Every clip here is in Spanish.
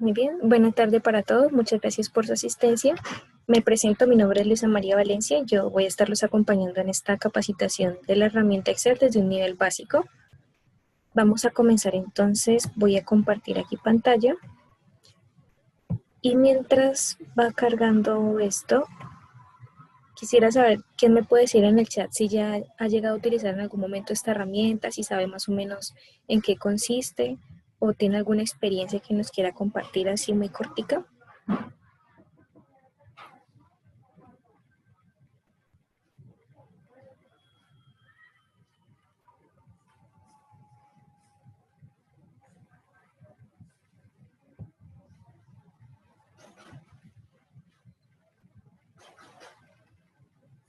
Muy bien, buena tarde para todos, muchas gracias por su asistencia. Me presento, mi nombre es Luisa María Valencia, yo voy a estarlos acompañando en esta capacitación de la herramienta Excel desde un nivel básico. Vamos a comenzar entonces, voy a compartir aquí pantalla y mientras va cargando esto, quisiera saber quién me puede decir en el chat si ya ha llegado a utilizar en algún momento esta herramienta, si sabe más o menos en qué consiste o tiene alguna experiencia que nos quiera compartir así muy cortica.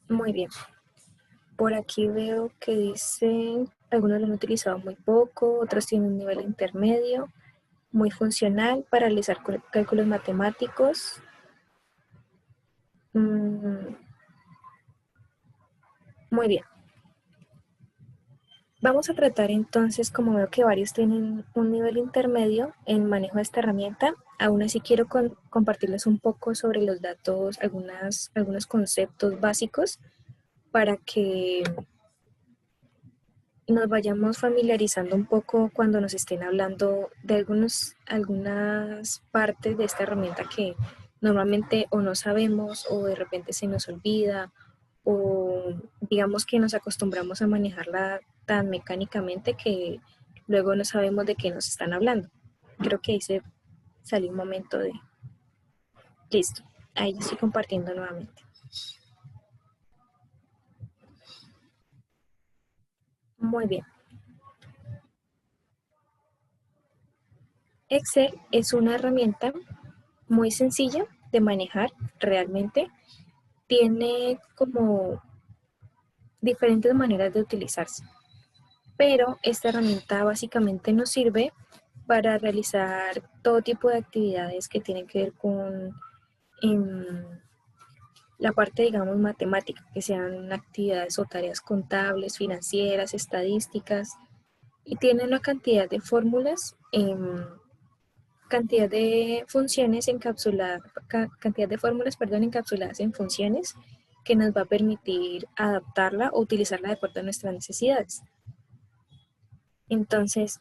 Muy bien. Por aquí veo que dicen, algunos lo han utilizado muy poco, otros tienen un nivel intermedio, muy funcional para realizar cálculos matemáticos. Mm, muy bien. Vamos a tratar entonces, como veo que varios tienen un nivel intermedio en manejo de esta herramienta, aún así quiero compartirles un poco sobre los datos, algunos conceptos básicos para que nos vayamos familiarizando un poco cuando nos estén hablando de algunas partes de esta herramienta que normalmente o no sabemos o de repente se nos olvida o digamos que nos acostumbramos a manejarla tan mecánicamente que luego no sabemos de qué nos están hablando. Creo que ahí se salió un momento de listo. Ahí estoy compartiendo nuevamente. Muy bien. Excel es una herramienta muy sencilla de manejar realmente. Tiene como diferentes maneras de utilizarse, pero esta herramienta básicamente nos sirve para realizar todo tipo de actividades que tienen que ver con en la parte, digamos, matemática, que sean actividades o tareas contables, financieras, estadísticas, y tiene una cantidad de fórmulas, cantidad de funciones encapsuladas, cantidad de fórmulas, perdón, encapsuladas en funciones que nos va a permitir adaptarla o utilizarla de acuerdo a nuestras necesidades. Entonces,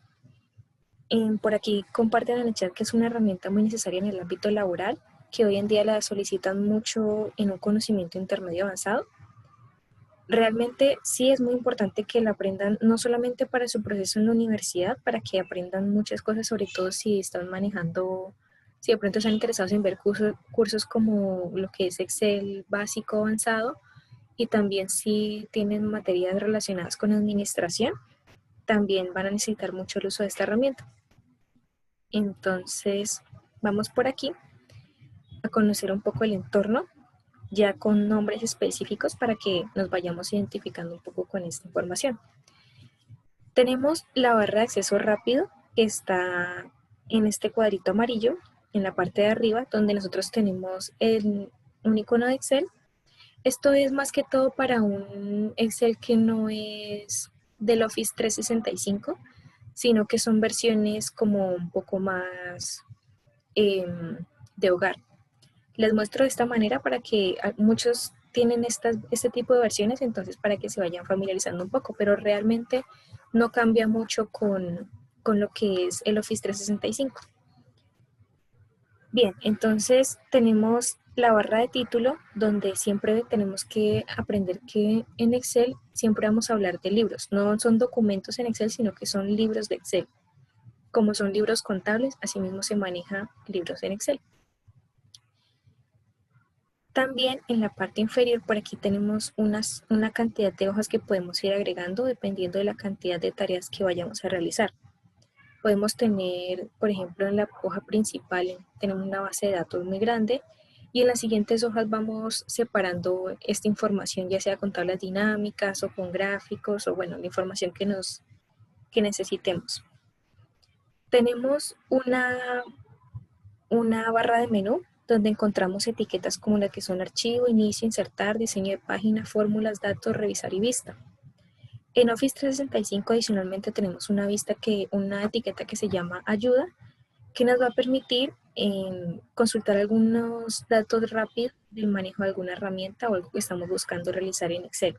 por aquí comparten en el chat que es una herramienta muy necesaria en el ámbito laboral, que hoy en día la solicitan mucho en un conocimiento intermedio avanzado. Realmente sí es muy importante que la aprendan no solamente para su proceso en la universidad, para que aprendan muchas cosas, sobre todo si están manejando, si de pronto están interesados en ver cursos como lo que es Excel básico avanzado, y también si tienen materias relacionadas con administración, también van a necesitar mucho el uso de esta herramienta. Entonces, vamos por aquí a conocer un poco el entorno, ya con nombres específicos para que nos vayamos identificando un poco con esta información. Tenemos la barra de acceso rápido que está en este cuadrito amarillo, en la parte de arriba, donde nosotros tenemos un icono de Excel. Esto es más que todo para un Excel que no es del Office 365, sino que son versiones como un poco más eh, de hogar. Les muestro de esta manera para que muchos tienen este tipo de versiones, entonces para que se vayan familiarizando un poco, pero realmente no cambia mucho con lo que es el Office 365. Bien, entonces tenemos la barra de título, donde siempre tenemos que aprender que en Excel siempre vamos a hablar de libros. No son documentos en Excel, sino que son libros de Excel. Como son libros contables, asimismo se maneja libros en Excel. También en la parte inferior, por aquí tenemos una cantidad de hojas que podemos ir agregando dependiendo de la cantidad de tareas que vayamos a realizar. Podemos tener, por ejemplo, en la hoja principal, tenemos una base de datos muy grande y en las siguientes hojas vamos separando esta información, ya sea con tablas dinámicas o con gráficos o bueno, la información que necesitemos. Tenemos una barra de menú donde encontramos etiquetas como la que son archivo, inicio, insertar, diseño de página, fórmulas, datos, revisar y vista. En Office 365 adicionalmente tenemos una etiqueta que se llama ayuda, que nos va a permitir consultar algunos datos rápidos del manejo de alguna herramienta o algo que estamos buscando realizar en Excel.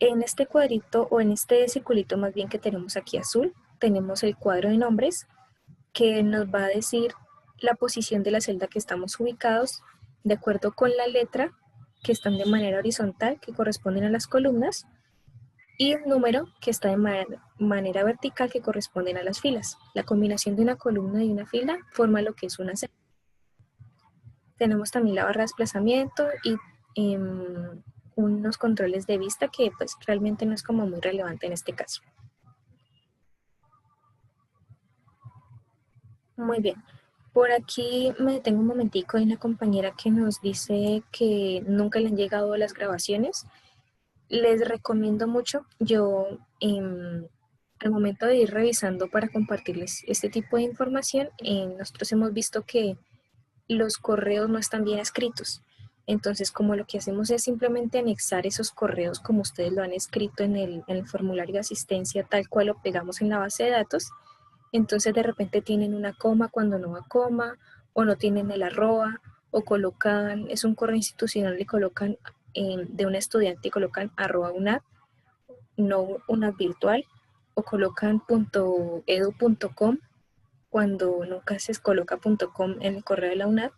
En este cuadrito o en este circulito más bien que tenemos aquí azul, tenemos el cuadro de nombres que nos va a decir la posición de la celda que estamos ubicados de acuerdo con la letra que están de manera horizontal que corresponden a las columnas y el número que está de manera vertical que corresponden a las filas. La combinación de una columna y una fila forma lo que es una celda. Tenemos también la barra de desplazamiento y unos controles de vista que pues realmente no es como muy relevante en este caso. Muy bien. Por aquí me detengo un momentico, hay una compañera que nos dice que nunca le han llegado las grabaciones. Les recomiendo mucho, yo al momento de ir revisando para compartirles este tipo de información, nosotros hemos visto que los correos no están bien escritos. Entonces, como lo que hacemos es simplemente anexar esos correos como ustedes lo han escrito en el formulario de asistencia, tal cual lo pegamos en la base de datos, entonces de repente tienen una coma cuando no va coma, o no tienen el arroba, o colocan, es un correo institucional y colocan de un estudiante y colocan arroba UNAD, no UNAD virtual, o colocan .edu.com cuando nunca se coloca .com en el correo de la UNAD.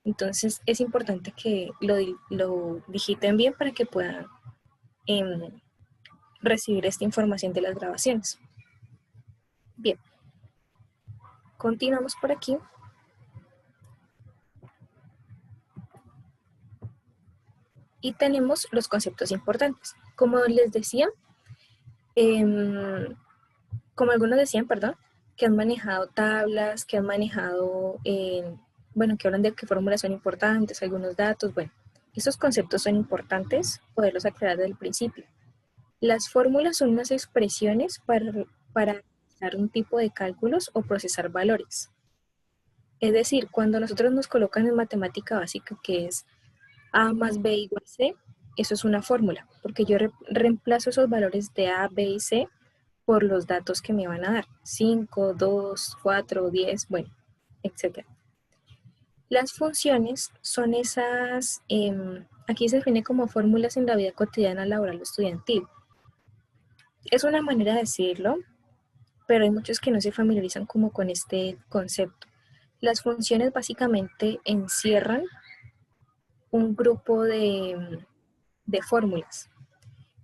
Entonces es importante que lo digiten bien para que puedan recibir esta información de las grabaciones. Bien, continuamos por aquí. Y tenemos los conceptos importantes. Como les decía, como algunos decían, perdón, que han manejado tablas, que han manejado, bueno, que hablan de qué fórmulas son importantes, algunos datos, bueno, esos conceptos son importantes poderlos aclarar desde el principio. Las fórmulas son unas expresiones para realizar un tipo de cálculos o procesar valores. Es decir, cuando nosotros nos colocan en matemática básica, que es A más B igual C, eso es una fórmula, porque yo reemplazo esos valores de A, B y C por los datos que me van a dar, 5, 2, 4, 10, bueno, etc. Las funciones son esas, aquí se define como fórmulas en la vida cotidiana laboral o estudiantil. Es una manera de decirlo, pero hay muchos que no se familiarizan como con este concepto. Las funciones básicamente encierran un grupo de fórmulas.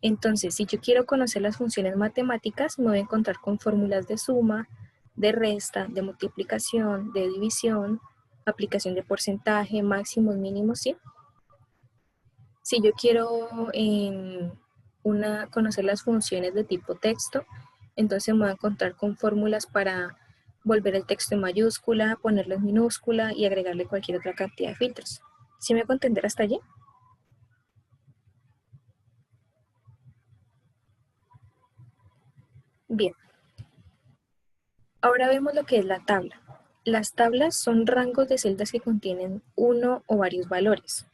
Entonces, si yo quiero conocer las funciones matemáticas, me voy a encontrar con fórmulas de suma, de resta, de multiplicación, de división, aplicación de porcentaje, máximos, mínimos, ¿sí? Si yo quiero conocer las funciones de tipo texto, entonces me voy a encontrar con fórmulas para volver el texto en mayúscula, ponerlo en minúscula y agregarle cualquier otra cantidad de filtros. ¿Sí me hago entender hasta allí? Bien, ahora vemos lo que es la tabla. Las tablas son rangos de celdas que contienen uno o varios valores.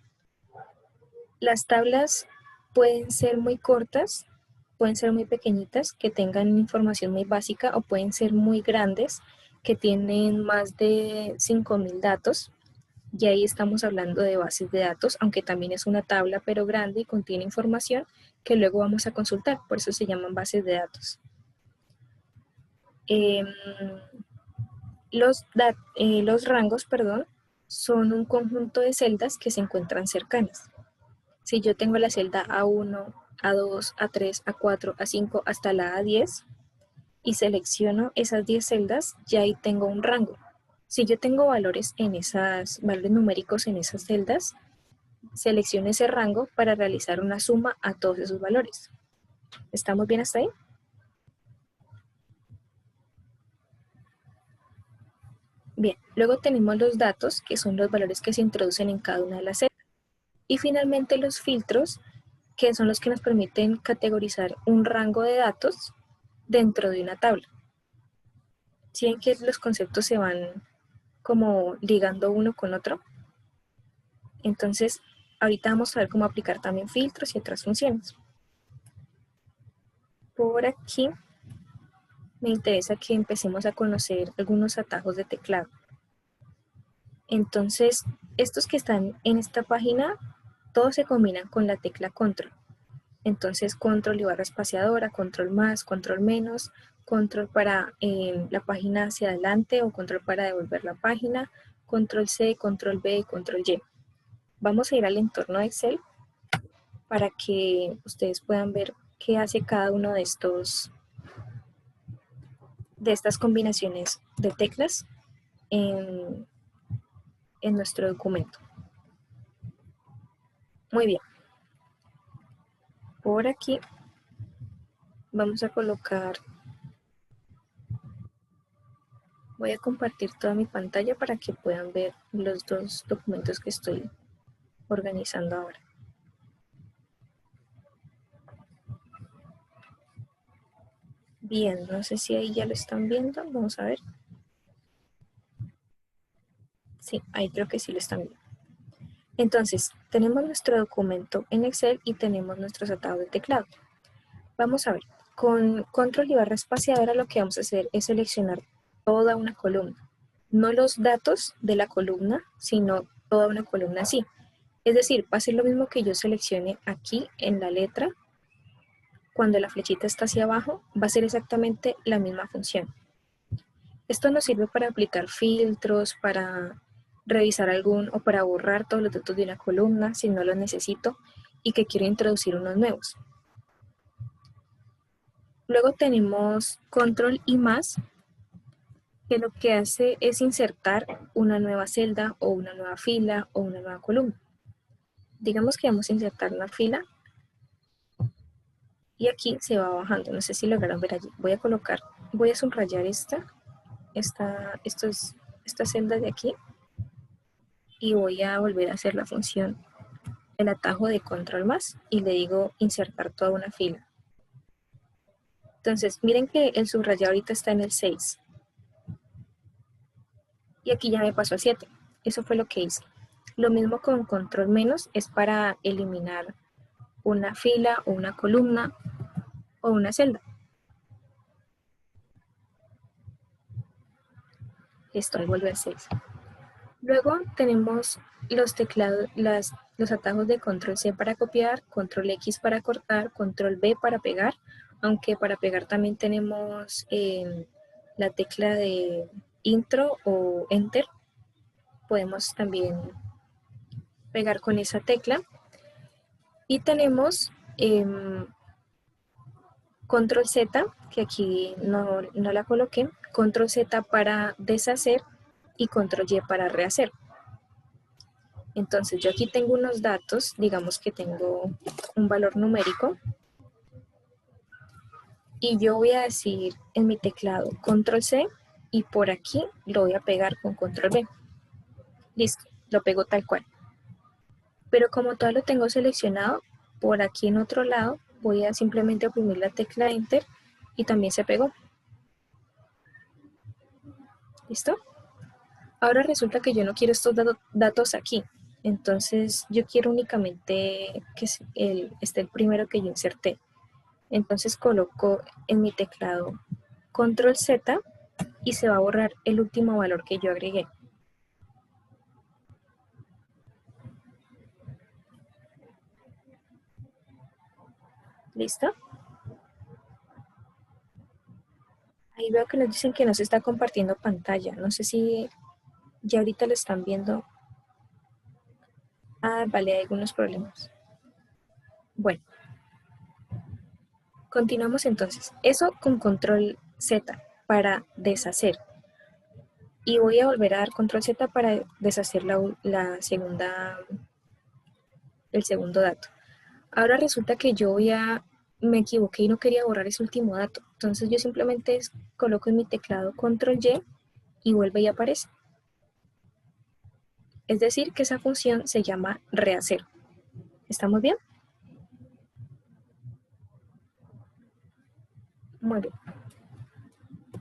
Las tablas pueden ser muy cortas, pueden ser muy pequeñitas, que tengan información muy básica, o pueden ser muy grandes, que tienen más de 5.000 datos. Y ahí estamos hablando de bases de datos, aunque también es una tabla, pero grande y contiene información que luego vamos a consultar, por eso se llaman bases de datos. Eh, los rangos, perdón, son un conjunto de celdas que se encuentran cercanas. Si yo tengo la celda A1, A2, A3, A4, A5 hasta la A10 y selecciono esas 10 celdas, ya ahí tengo un rango. Si yo tengo valores valores numéricos en esas celdas, selecciono ese rango para realizar una suma a todos esos valores. ¿Estamos bien hasta ahí? Bien, luego tenemos los datos, que son los valores que se introducen en cada una de las celdas. Y finalmente los filtros, que son los que nos permiten categorizar un rango de datos dentro de una tabla. ¿Sí ven que los conceptos se van como ligando uno con otro? Entonces, ahorita vamos a ver cómo aplicar también filtros y otras funciones. Por aquí me interesa que empecemos a conocer algunos atajos de teclado. Entonces, estos que están en esta página, todos se combinan con la tecla control. Entonces, control y barra espaciadora, control más, control menos, control para la página hacia adelante o control para devolver la página, control C, control B y control Y. Vamos a ir al entorno de Excel para que ustedes puedan ver qué hace cada uno de estas combinaciones de teclas en nuestro documento. Muy bien. Por aquí vamos a colocar, voy a compartir toda mi pantalla para que puedan ver los dos documentos que estoy organizando ahora. Bien, no sé si ahí ya lo están viendo, vamos a ver. Sí, ahí creo que sí lo están viendo. Entonces, tenemos nuestro documento en Excel y tenemos nuestros atados de teclado. Vamos a ver, con control y barra espaciadora lo que vamos a hacer es seleccionar toda una columna. No los datos de la columna, sino toda una columna así. Es decir, va a ser lo mismo que yo seleccione aquí en la letra. Cuando la flechita está hacia abajo, va a ser exactamente la misma función. Esto nos sirve para aplicar filtros, para revisar o para borrar todos los datos de una columna si no los necesito y que quiero introducir unos nuevos. Luego tenemos control y más, que lo que hace es insertar una nueva celda o una nueva fila o una nueva columna. Digamos que vamos a insertar una fila y aquí se va bajando. No sé si lograron ver allí. Voy a subrayar esta celda de aquí y voy a volver a hacer la función, el atajo de control más y le digo insertar toda una fila. Entonces, miren que el subrayado ahorita está en el 6 y aquí ya me pasó a 7. Eso fue lo que hice. Lo mismo con control menos, es para eliminar una fila o una columna o una celda. Esto vuelve al 6. Luego tenemos los teclados, los atajos de control C para copiar, control X para cortar, control B para pegar, aunque para pegar también tenemos la tecla de intro o enter. Podemos también pegar con esa tecla. Y tenemos control Z, que aquí no la coloqué, control Z para deshacer y control Y para rehacer. Entonces yo aquí tengo unos datos, digamos que tengo un valor numérico y yo voy a decir en mi teclado control C y por aquí lo voy a pegar con control B. Listo, lo pego tal cual. Pero como todo lo tengo seleccionado, por aquí en otro lado voy a simplemente oprimir la tecla Enter y también se pegó. ¿Listo? Ahora resulta que yo no quiero estos datos aquí. Entonces yo quiero únicamente que esté el primero que yo inserté. Entonces coloco en mi teclado control Z y se va a borrar el último valor que yo agregué. ¿Listo? Ahí veo que nos dicen que no se está compartiendo pantalla. No sé si ya ahorita lo están viendo. Ah, vale, hay algunos problemas. Bueno, continuamos entonces. Eso con control Z para deshacer. Y voy a volver a dar control Z para deshacer el segundo dato. Ahora resulta que me equivoqué y no quería borrar ese último dato. Entonces yo simplemente coloco en mi teclado control Y vuelve y aparece. Es decir, que esa función se llama rehacer. ¿Estamos bien? Muy bien.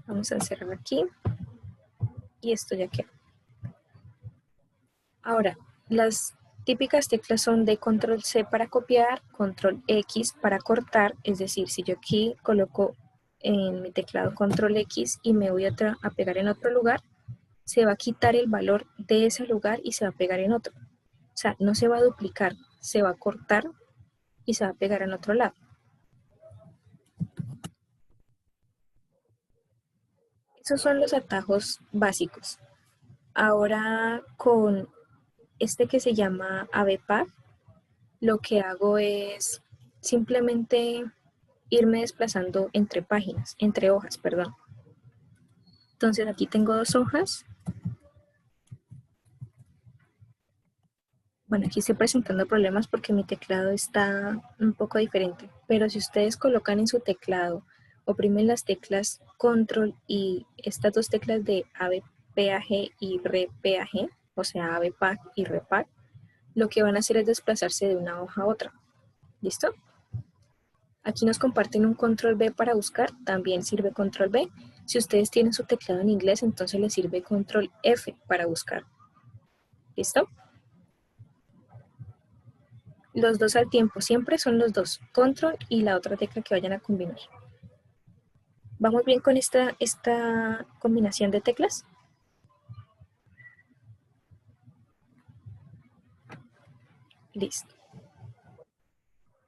Vamos a cerrar aquí. Y esto ya quedó. Ahora, las típicas teclas son de control C para copiar, control X para cortar, es decir, si yo aquí coloco en mi teclado control X y me voy a pegar en otro lugar, se va a quitar el valor de ese lugar y se va a pegar en otro. O sea, no se va a duplicar, se va a cortar y se va a pegar en otro lado. Esos son los atajos básicos. Ahora con este que se llama AVPAG, lo que hago es simplemente irme desplazando entre páginas, entre hojas, perdón. Entonces aquí tengo dos hojas. Bueno, aquí estoy presentando problemas porque mi teclado está un poco diferente, pero si ustedes colocan en su teclado, oprimen las teclas Control y estas dos teclas de AVPAG y RPAG, o sea, AVPAG y RPAG, lo que van a hacer es desplazarse de una hoja a otra. ¿Listo? Aquí nos comparten un Control B para buscar, también sirve Control B. Si ustedes tienen su teclado en inglés, entonces les sirve Control F para buscar. ¿Listo? Los dos al tiempo, siempre son los dos, Control y la otra tecla que vayan a combinar. ¿Vamos bien con esta combinación de teclas? Listo.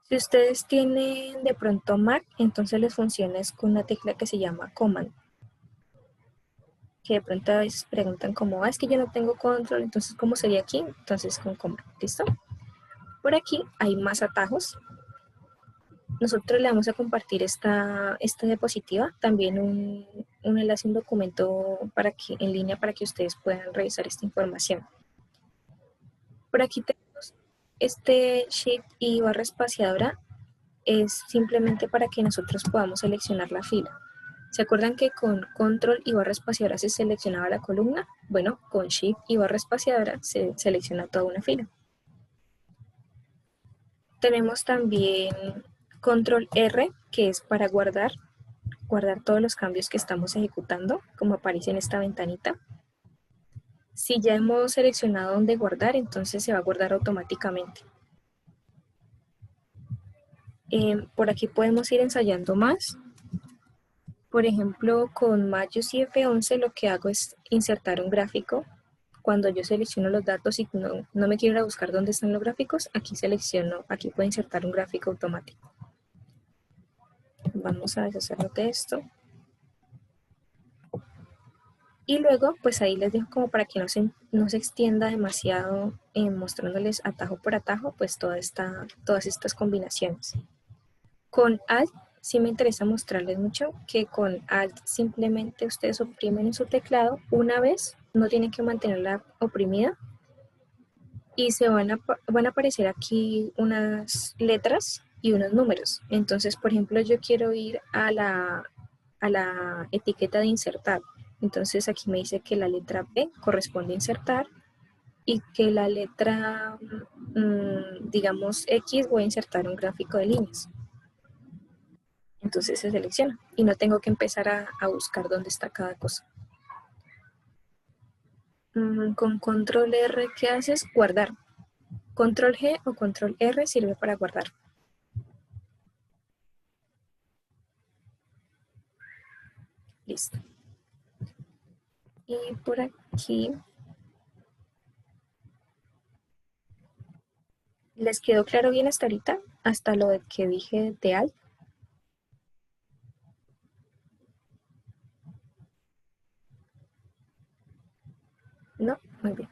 Si ustedes tienen de pronto Mac, entonces les funciona es con una tecla que se llama Command. Que de pronto a veces preguntan como, es que yo no tengo control, entonces ¿cómo sería aquí? Entonces con Command, ¿listo? Por aquí hay más atajos. Nosotros le vamos a compartir esta diapositiva, también un enlace, un documento en línea para que ustedes puedan revisar esta información. Por aquí tenemos este Shift y barra espaciadora, es simplemente para que nosotros podamos seleccionar la fila. ¿Se acuerdan que con Control y barra espaciadora se seleccionaba la columna? Bueno, con Shift y barra espaciadora se selecciona toda una fila. Tenemos también Control R, que es para guardar todos los cambios que estamos ejecutando, como aparece en esta ventanita. Si ya hemos seleccionado dónde guardar, entonces se va a guardar automáticamente. Por aquí podemos ir ensayando más. Por ejemplo, con Magius y F11 lo que hago es insertar un gráfico. Cuando yo selecciono los datos y no me quiero ir a buscar dónde están los gráficos, aquí puedo insertar un gráfico automático. Vamos a deshacernos de esto. Y luego, pues ahí les dejo como para que no se extienda demasiado mostrándoles atajo por atajo, pues todas estas combinaciones. Con Alt sí me interesa mostrarles mucho que con Alt simplemente ustedes oprimen en su teclado una vez, no tienen que mantenerla oprimida y van a aparecer aquí unas letras y unos números. Entonces, por ejemplo, yo quiero ir a la etiqueta de insertar. Entonces aquí me dice que la letra P corresponde a insertar y que la letra, digamos, X voy a insertar un gráfico de líneas. Entonces se selecciona y no tengo que empezar a buscar dónde está cada cosa. Con control R, ¿qué haces? Guardar. Control G o control R sirve para guardar. Listo. Y por aquí, ¿les quedó claro bien hasta ahorita? Hasta lo que dije de Alt. No, muy bien.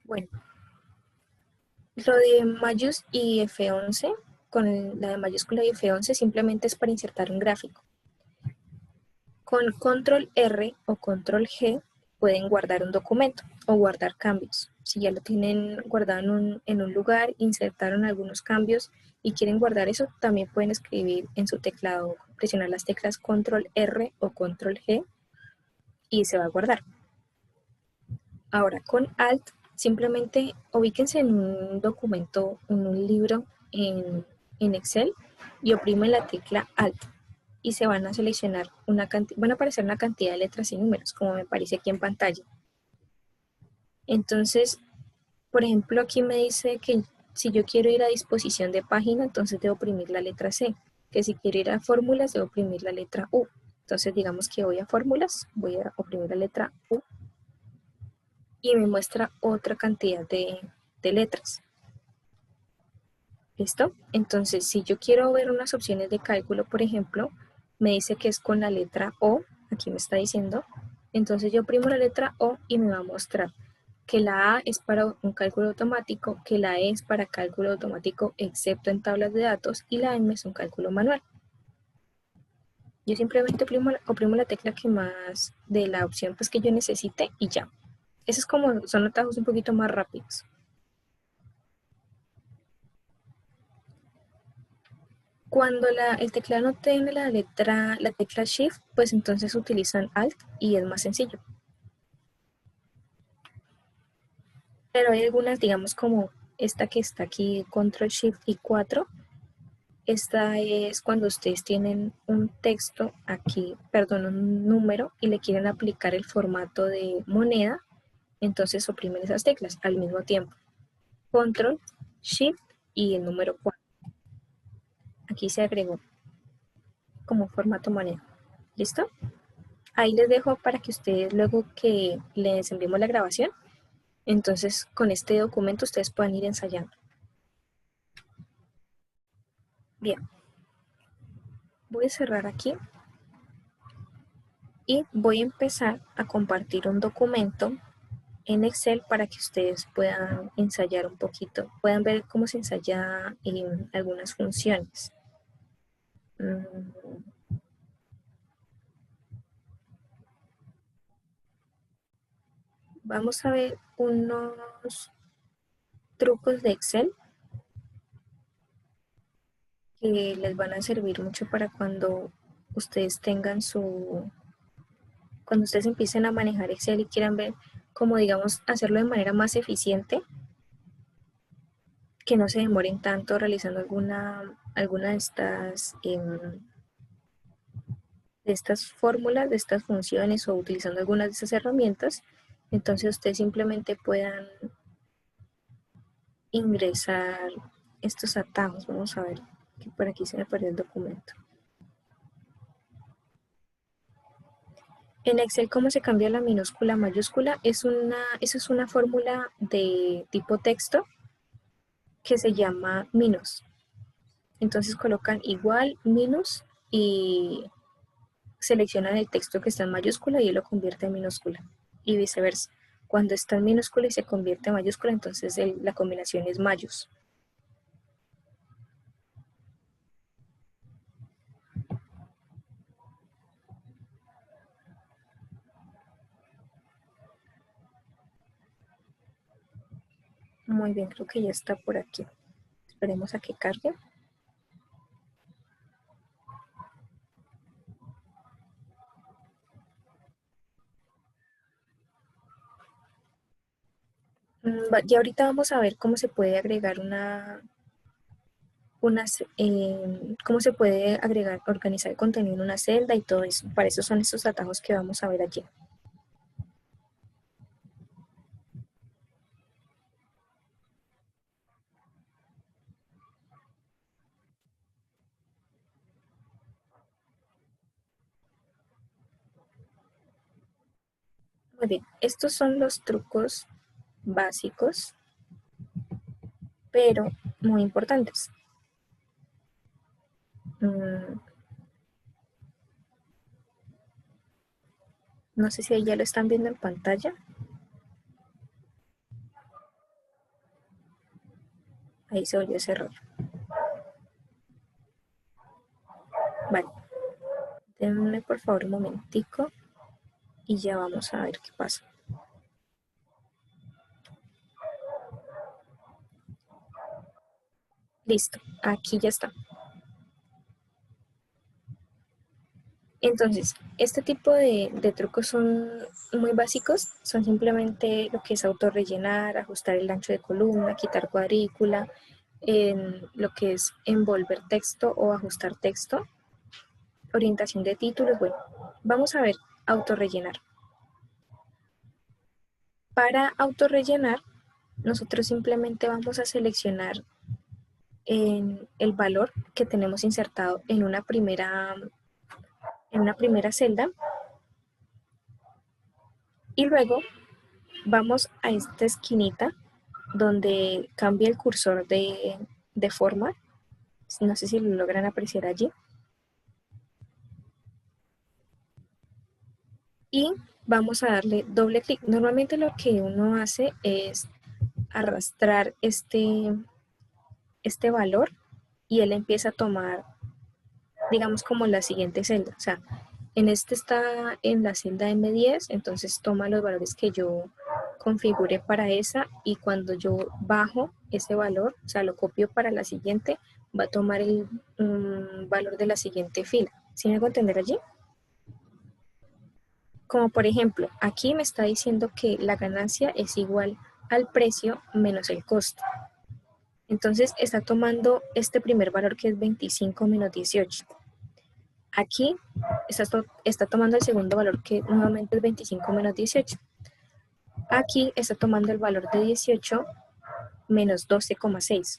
Bueno, lo de mayús y F11, con la de mayúscula y F11 simplemente es para insertar un gráfico. Con control R o control G pueden guardar un documento o guardar cambios. Si ya lo tienen guardado en un lugar, insertaron algunos cambios y quieren guardar eso, también pueden escribir en su teclado, presionar las teclas control R o control G y se va a guardar. Ahora con Alt, simplemente ubíquense en un documento, en un libro en Excel y oprimen la tecla Alt y se van a seleccionar van a aparecer una cantidad de letras y números, como me aparece aquí en pantalla. Entonces, por ejemplo, aquí me dice que Si yo quiero ir a disposición de página, entonces debo oprimir la letra C, que si quiero ir a fórmulas, debo oprimir la letra U. Entonces digamos que voy a fórmulas, voy a oprimir la letra U y me muestra otra cantidad de letras. ¿Listo? Entonces, si yo quiero ver unas opciones de cálculo, por ejemplo, me dice que es con la letra O, aquí me está diciendo, entonces yo oprimo la letra O y me va a mostrar que la A es para un cálculo automático, que la E es para cálculo automático excepto en tablas de datos y la M es un cálculo manual. Yo simplemente oprimo la tecla que más de la opción pues, que yo necesite y ya. Esos es como, son atajos un poquito más rápidos. Cuando el teclado no tiene la tecla Shift, pues entonces utilizan Alt y es más sencillo. Pero hay algunas, digamos como esta que está aquí, Control Shift y 4. Esta es cuando ustedes tienen un texto aquí, perdón, un número y le quieren aplicar el formato de moneda, entonces oprimen esas teclas al mismo tiempo. Control, Shift y el número 4. Aquí se agregó como formato moneda. ¿Listo? Ahí les dejo para que ustedes luego que les enviemos la grabación, entonces con este documento ustedes puedan ir ensayando. Bien, voy a cerrar aquí y voy a empezar a compartir un documento en Excel para que ustedes puedan ensayar un poquito, puedan ver cómo se ensaya en algunas funciones. Vamos a ver unos trucos de Excel que les van a servir mucho para cuando ustedes tengan cuando ustedes empiecen a manejar Excel y quieran ver cómo, digamos, hacerlo de manera más eficiente, que no se demoren tanto realizando alguna de estas fórmulas, de estas funciones o utilizando algunas de estas herramientas, entonces ustedes simplemente puedan ingresar estos atajos. Vamos a ver que por aquí se me perdió el documento. En Excel, ¿cómo se cambia la minúscula a mayúscula? Esa es una fórmula de tipo texto que se llama minus. Entonces colocan igual, minus y seleccionan el texto que está en mayúscula y él lo convierte en minúscula. Y viceversa. Cuando está en minúscula y se convierte en mayúscula, entonces la combinación es mayús. Muy bien, creo que ya está por aquí. Esperemos a que cargue. Y ahorita vamos a ver cómo se puede agregar cómo se puede agregar, organizar el contenido en una celda y todo eso. Para eso son estos atajos que vamos a ver allí. Muy bien, estos son los trucos básicos, pero muy importantes. No sé si ahí ya lo están viendo en pantalla. Ahí se volvió ese error. Vale, denme por favor un momentico y ya vamos a ver qué pasa. Listo, aquí ya está. Entonces, este tipo de trucos son muy básicos, son simplemente lo que es autorrellenar, ajustar el ancho de columna, quitar cuadrícula, en lo que es envolver texto o ajustar texto, orientación de títulos. Bueno, vamos a ver autorrellenar. Para autorrellenar, nosotros simplemente vamos a seleccionar el valor que tenemos insertado en una primera celda y luego vamos a esta esquinita donde cambia el cursor de forma. No sé si lo logran apreciar allí. Y vamos a darle doble clic. Normalmente lo que uno hace es arrastrar este valor y él empieza a tomar, digamos, como la siguiente celda. O sea, en este está en la celda M10, entonces toma los valores que yo configure para esa y cuando yo bajo ese valor, o sea, lo copio para la siguiente, va a tomar el valor de la siguiente fila. ¿Sí me hago entender allí? Como por ejemplo, aquí me está diciendo que la ganancia es igual al precio menos el costo. Entonces está tomando este primer valor que es 25 menos 18. Aquí está tomando el segundo valor que nuevamente es 25 menos 18. Aquí está tomando el valor de 18 menos 12,6.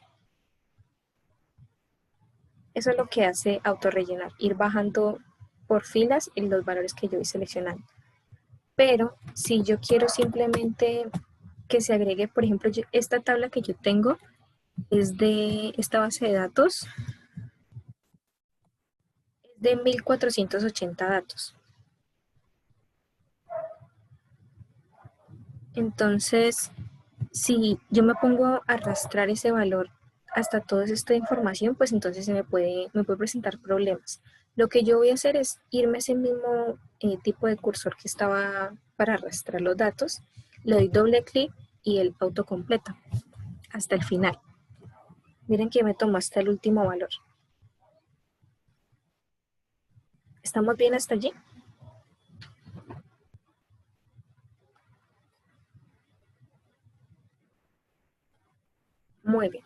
Eso es lo que hace autorrellenar, ir bajando por filas en los valores que yo voy seleccionando. Pero si yo quiero simplemente que se agregue, por ejemplo, esta tabla que yo tengo es de esta base de datos, es de 1480 datos. Entonces, si yo me pongo a arrastrar ese valor hasta toda esta información, pues entonces me puede presentar problemas. Lo que yo voy a hacer es irme a ese mismo tipo de cursor que estaba para arrastrar los datos, le doy doble clic y el autocompleta hasta el final. Miren que me tomó hasta el último valor. ¿Estamos bien hasta allí? Muy bien.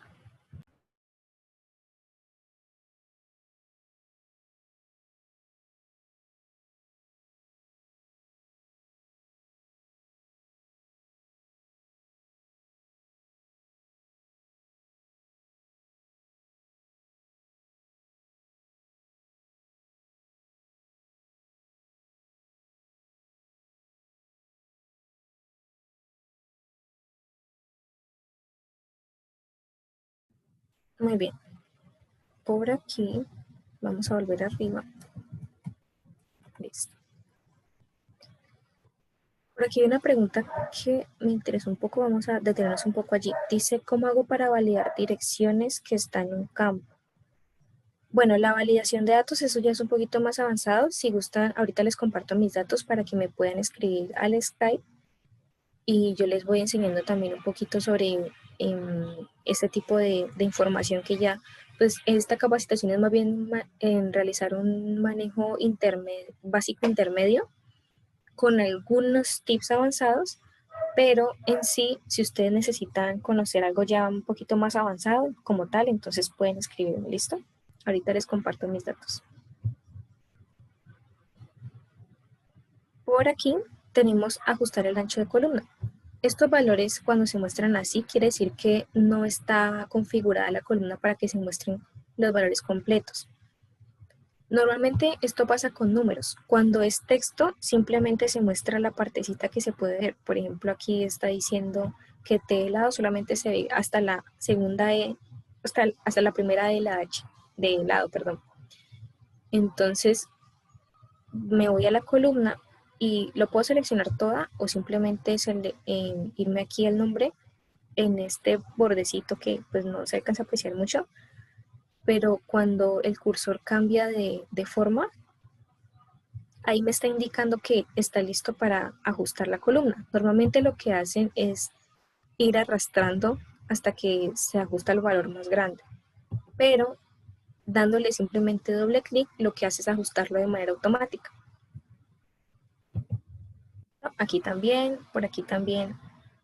Muy bien. Por aquí, vamos a volver arriba. Listo. Por aquí hay una pregunta que me interesó un poco, vamos a detenernos un poco allí. Dice, ¿cómo hago para validar direcciones que están en un campo? Bueno, la validación de datos, eso ya es un poquito más avanzado. Si gustan, ahorita les comparto mis datos para que me puedan escribir al Skype y yo les voy enseñando también un poquito sobre este tipo de información que ya, pues esta capacitación es más bien en realizar un manejo básico intermedio con algunos tips avanzados, pero en sí, si ustedes necesitan conocer algo ya un poquito más avanzado como tal, entonces pueden escribirme, ¿listo? Ahorita les comparto mis datos. Por aquí tenemos ajustar el ancho de columna. Estos valores cuando se muestran así quiere decir que no está configurada la columna para que se muestren los valores completos. Normalmente esto pasa con números. Cuando es texto, simplemente se muestra la partecita que se puede ver. Por ejemplo, aquí está diciendo que T de lado solamente se ve hasta la segunda E, hasta la primera E de la H, de lado, perdón. Entonces, me voy a la columna y lo puedo seleccionar toda o simplemente irme aquí al nombre en este bordecito que pues no se alcanza a apreciar mucho, pero cuando el cursor cambia de forma, ahí me está indicando que está listo para ajustar la columna. Normalmente lo que hacen es ir arrastrando hasta que se ajusta el valor más grande, pero dándole simplemente doble clic lo que hace es ajustarlo de manera automática. Aquí también, por aquí también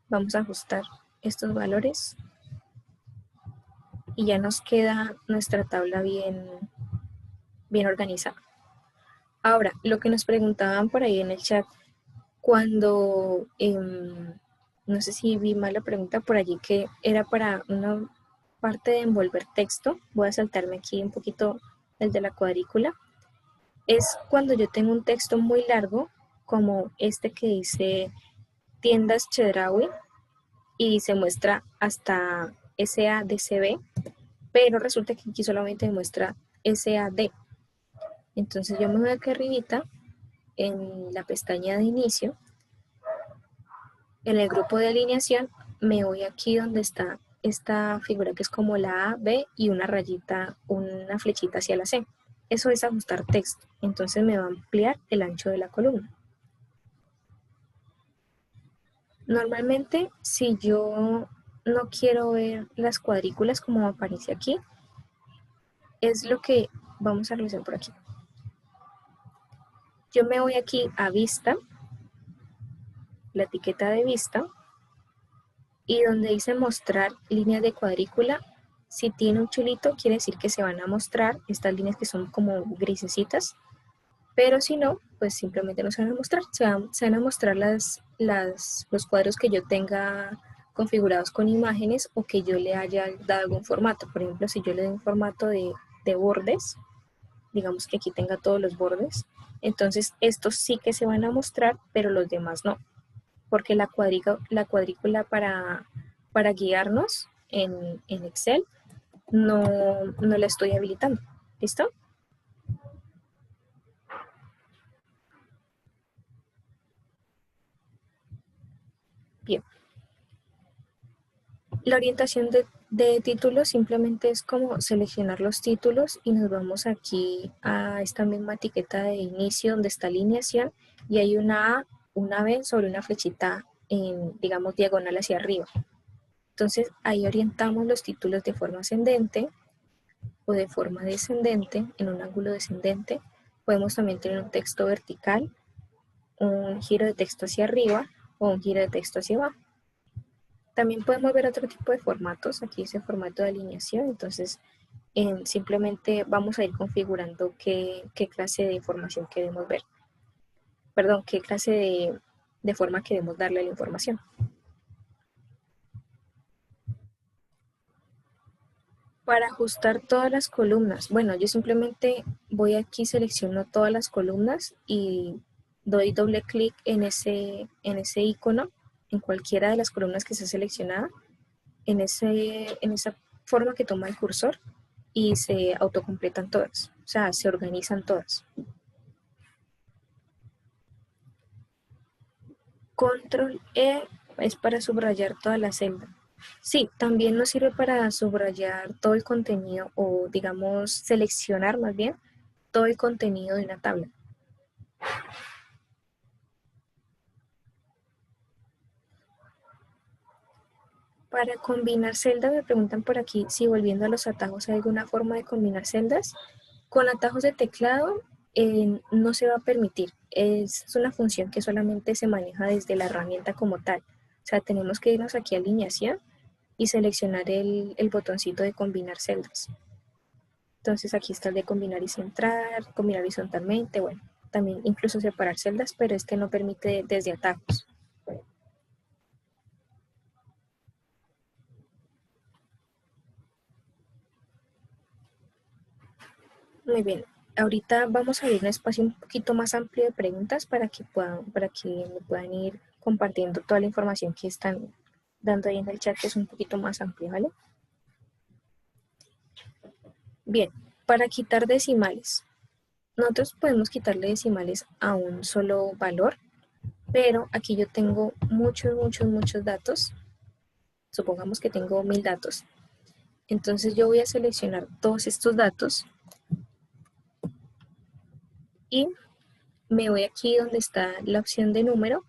vamos a ajustar estos valores y ya nos queda nuestra tabla bien organizada. Ahora, lo que nos preguntaban por ahí en el chat, cuando No sé si vi mal la pregunta por allí, que era para una parte de envolver texto. Voy a saltarme aquí un poquito el de la cuadrícula. Es cuando yo tengo un texto muy largo, como este que dice tiendas Chedraui y se muestra hasta SADCB, pero resulta que aquí solamente muestra SAD. Entonces yo me voy aquí arribita en la pestaña de inicio, en el grupo de alineación, me voy aquí donde está esta figura que es como la A, B y una rayita, una flechita hacia la C. Eso es ajustar texto. Entonces me va a ampliar el ancho de la columna. Normalmente, si yo no quiero ver las cuadrículas como aparece aquí, es lo que vamos a realizar por aquí. Yo me voy aquí a vista, la etiqueta de vista, y donde dice mostrar líneas de cuadrícula, si tiene un chulito quiere decir que se van a mostrar estas líneas que son como grisecitas, pero si no, pues simplemente no se van a mostrar, se van a mostrar los cuadros que yo tenga configurados con imágenes o que yo le haya dado algún formato. Por ejemplo, si yo le doy un formato de bordes, digamos que aquí tenga todos los bordes, entonces estos sí que se van a mostrar, pero los demás no, porque la cuadrícula para guiarnos en Excel no la estoy habilitando. ¿Listo? Bien. La orientación de títulos simplemente es como seleccionar los títulos y nos vamos aquí a esta misma etiqueta de inicio donde está alineación y hay una A, una B sobre una flechita en, digamos, diagonal hacia arriba. Entonces ahí orientamos los títulos de forma ascendente o de forma descendente, en un ángulo descendente. Podemos también tener un texto vertical, un giro de texto hacia arriba o un giro de texto hacia abajo. También podemos ver otro tipo de formatos. Aquí dice formato de alineación, entonces simplemente vamos a ir configurando qué clase de información queremos ver. Perdón, qué clase de forma queremos darle a la información. Para ajustar todas las columnas, bueno, yo simplemente voy aquí, selecciono todas las columnas y doy doble clic en ese icono, en cualquiera de las columnas que esté seleccionada, en esa forma que toma el cursor y se autocompletan todas, o sea, se organizan todas. Control E es para subrayar toda la celda. Sí, también nos sirve para subrayar todo el contenido o digamos seleccionar más bien todo el contenido de una tabla. Para combinar celdas me preguntan por aquí si volviendo a los atajos hay alguna forma de combinar celdas. Con atajos de teclado no se va a permitir. Es una función que solamente se maneja desde la herramienta como tal. O sea, tenemos que irnos aquí a alineación y seleccionar el botoncito de combinar celdas. Entonces aquí está el de combinar y centrar, combinar horizontalmente, bueno, también incluso separar celdas, pero este no permite desde atajos. Muy bien, ahorita vamos a abrir un espacio un poquito más amplio de preguntas para que me puedan ir compartiendo toda la información que están dando ahí en el chat, que es un poquito más amplio, ¿vale? Bien, para quitar decimales. Nosotros podemos quitarle decimales a un solo valor, pero aquí yo tengo muchos datos. Supongamos que tengo 1000 datos. Entonces yo voy a seleccionar todos estos datos y me voy aquí donde está la opción de número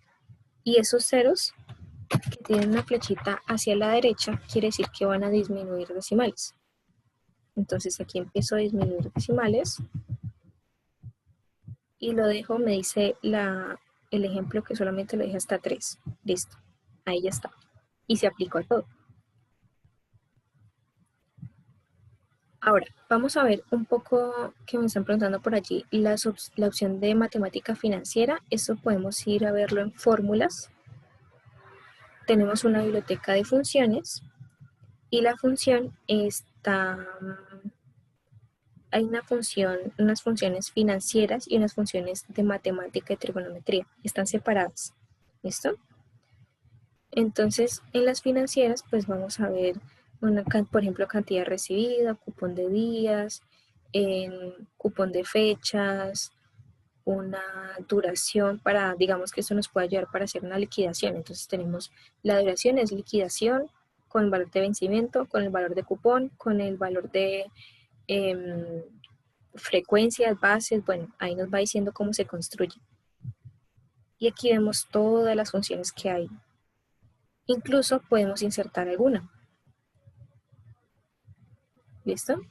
y esos ceros que tienen una flechita hacia la derecha quiere decir que van a disminuir decimales. Entonces aquí empiezo a disminuir decimales y lo dejo, me dice el ejemplo que solamente lo deja hasta 3. Listo, ahí ya está. Y se aplicó a todo. Ahora, vamos a ver un poco que me están preguntando por allí, la opción de matemática financiera. Eso podemos ir a verlo en fórmulas. tenemos una biblioteca de funciones y la función está, hay unas funciones financieras y unas funciones de matemática y trigonometría. Están separadas. ¿Listo? Entonces, en las financieras, pues vamos a ver, por ejemplo, cantidad recibida, cupón de días, cupón de fechas, una duración para, digamos que eso nos puede ayudar para hacer una liquidación. Entonces tenemos la duración es liquidación con el valor de vencimiento, con el valor de cupón, con el valor de frecuencias, bases, bueno, ahí nos va diciendo cómo se construye. Y aquí vemos todas las funciones que hay. Incluso podemos insertar alguna. ¿Listo?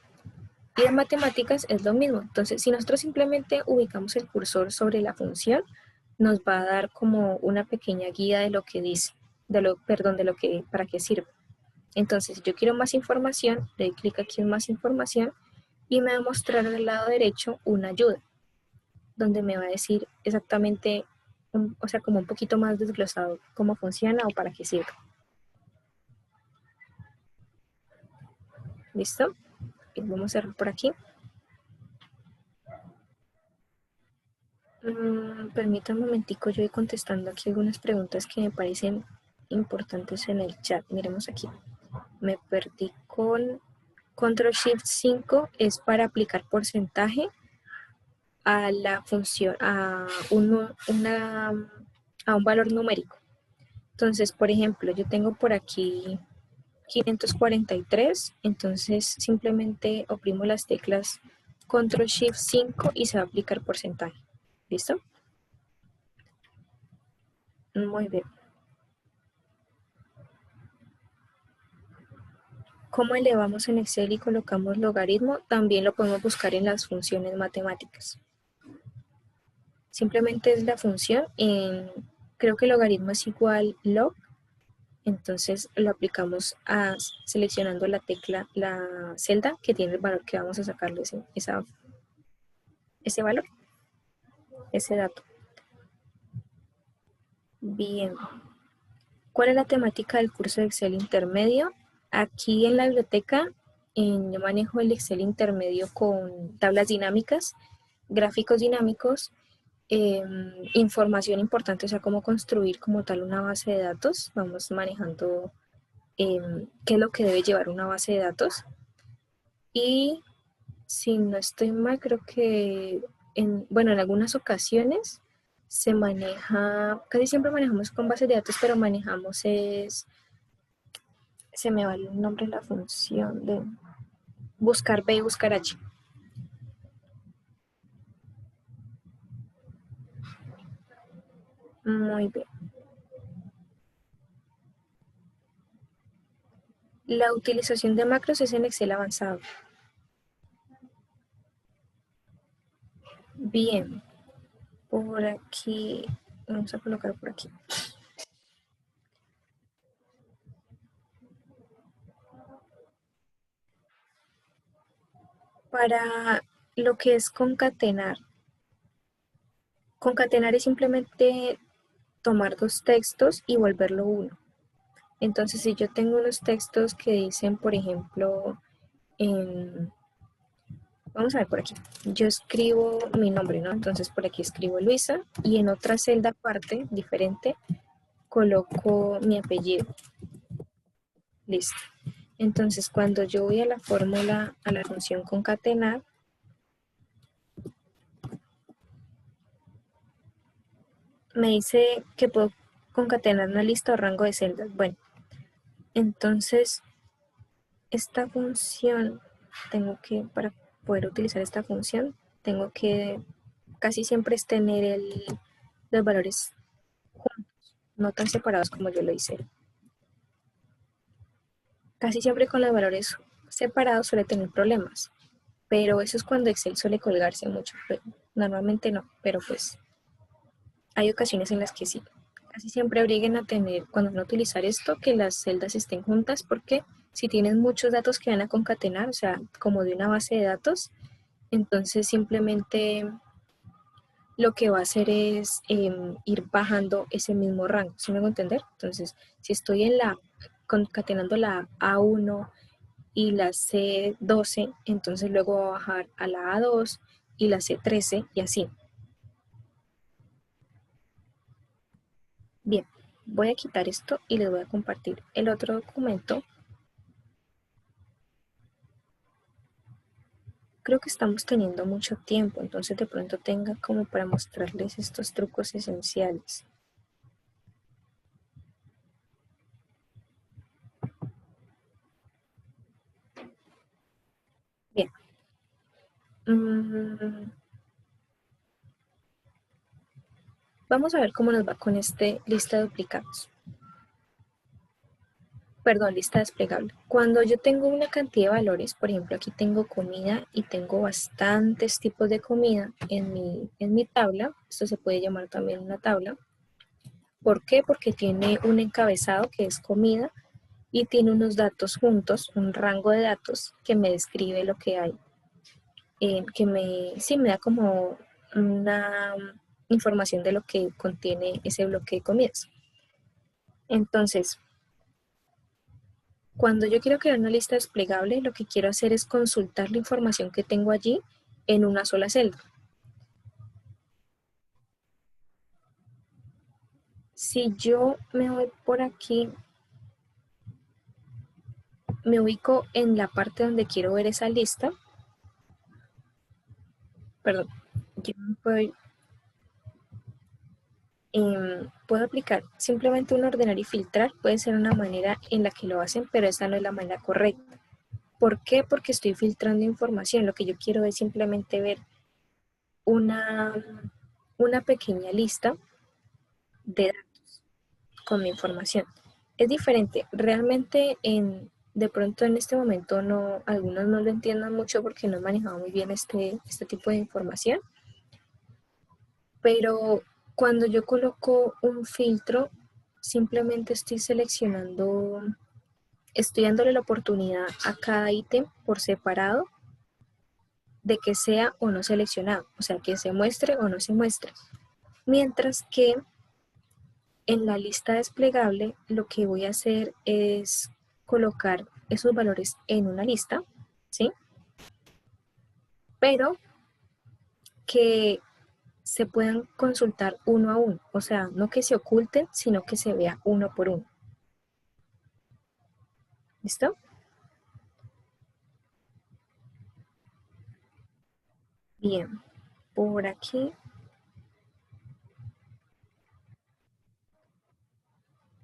Y en matemáticas es lo mismo. Entonces, si nosotros simplemente ubicamos el cursor sobre la función, nos va a dar como una pequeña guía de lo que dice, para qué sirve. Entonces, si yo quiero más información, le doy clic aquí en más información y me va a mostrar al lado derecho una ayuda, donde me va a decir exactamente, o sea, como un poquito más desglosado cómo funciona o para qué sirve. ¿Listo? Y vamos a cerrar por aquí. Permítame un momentico, yo voy contestando aquí algunas preguntas que me parecen importantes en el chat. Miremos aquí. Me perdí con Control Shift 5 es para aplicar porcentaje a la función, a un valor numérico. Entonces, por ejemplo, yo tengo por aquí 543, entonces simplemente oprimo las teclas Control Shift 5 y se va a aplicar porcentaje. ¿Listo? Muy bien. ¿Cómo elevamos en Excel y colocamos logaritmo? También lo podemos buscar en las funciones matemáticas. Simplemente es la función, creo que logaritmo es igual log, entonces lo aplicamos seleccionando la tecla, la celda que tiene el valor que vamos a sacarle ese valor, ese dato. Bien. ¿Cuál es la temática del curso de Excel intermedio? Aquí en la biblioteca yo manejo el Excel intermedio con tablas dinámicas, gráficos dinámicos, información importante, o sea, cómo construir como tal una base de datos. Vamos manejando qué es lo que debe llevar una base de datos. Y si no estoy mal, creo que, en algunas ocasiones se maneja, casi siempre manejamos con bases de datos, pero manejamos se me va el nombre de la función de buscar B y buscar H. Muy bien. La utilización de macros es en Excel avanzado. Bien. Por aquí, vamos a colocar por aquí. Para lo que es concatenar. Concatenar es simplemente tomar dos textos y volverlo uno. Entonces, si yo tengo unos textos que dicen, por ejemplo, vamos a ver por aquí, yo escribo mi nombre, ¿no? Entonces por aquí escribo Luisa y en otra celda aparte, diferente, coloco mi apellido. Listo. Entonces, cuando yo voy a la fórmula, a la función concatenar, me dice que puedo concatenar una lista o rango de celdas. Bueno, entonces esta función, para poder utilizar esta función, tengo que casi siempre es tener los valores juntos, no tan separados como yo lo hice. Casi siempre con los valores separados suele tener problemas, pero eso es cuando Excel suele colgarse mucho. Normalmente no, pero pues hay ocasiones en las que sí. Casi siempre obliguen a tener, cuando van a utilizar esto, que las celdas estén juntas, porque si tienen muchos datos que van a concatenar, o sea, como de una base de datos, entonces simplemente lo que va a hacer es ir bajando ese mismo rango, ¿sí me hago entender? Entonces, si estoy concatenando la A1 y la C12, entonces luego va a bajar a la A2 y la C13 y así. Bien, voy a quitar esto y les voy a compartir el otro documento. Creo que estamos teniendo mucho tiempo, entonces de pronto tenga como para mostrarles estos trucos esenciales. Bien. Vamos a ver cómo nos va con este lista de duplicados. Perdón, lista desplegable. Cuando yo tengo una cantidad de valores, por ejemplo, aquí tengo comida y tengo bastantes tipos de comida en mi tabla. Esto se puede llamar también una tabla. ¿Por qué? Porque tiene un encabezado que es comida y tiene unos datos juntos, un rango de datos que me describe lo que hay, sí, me da como una información de lo que contiene ese bloque de comidas. Entonces, cuando yo quiero crear una lista desplegable, lo que quiero hacer es consultar la información que tengo allí en una sola celda. Si yo me voy por aquí, me ubico en la parte donde quiero ver esa lista, perdón, yo puedo aplicar simplemente un ordenar y filtrar, puede ser una manera en la que lo hacen, pero esa no es la manera correcta. ¿Por qué? Porque estoy filtrando información, lo que yo quiero es simplemente ver una, una pequeña lista de datos con mi información. Es diferente, realmente de pronto en este momento no, algunos no lo entiendan mucho porque no he manejado muy bien este tipo de información, pero cuando yo coloco un filtro, simplemente estoy seleccionando, estoy dándole la oportunidad a cada ítem por separado de que sea o no seleccionado, o sea, que se muestre o no se muestre. Mientras que en la lista desplegable lo que voy a hacer es colocar esos valores en una lista, ¿sí? Pero que se puedan consultar uno a uno, o sea, no que se oculten, sino que se vea uno por uno. ¿Listo? Bien, por aquí,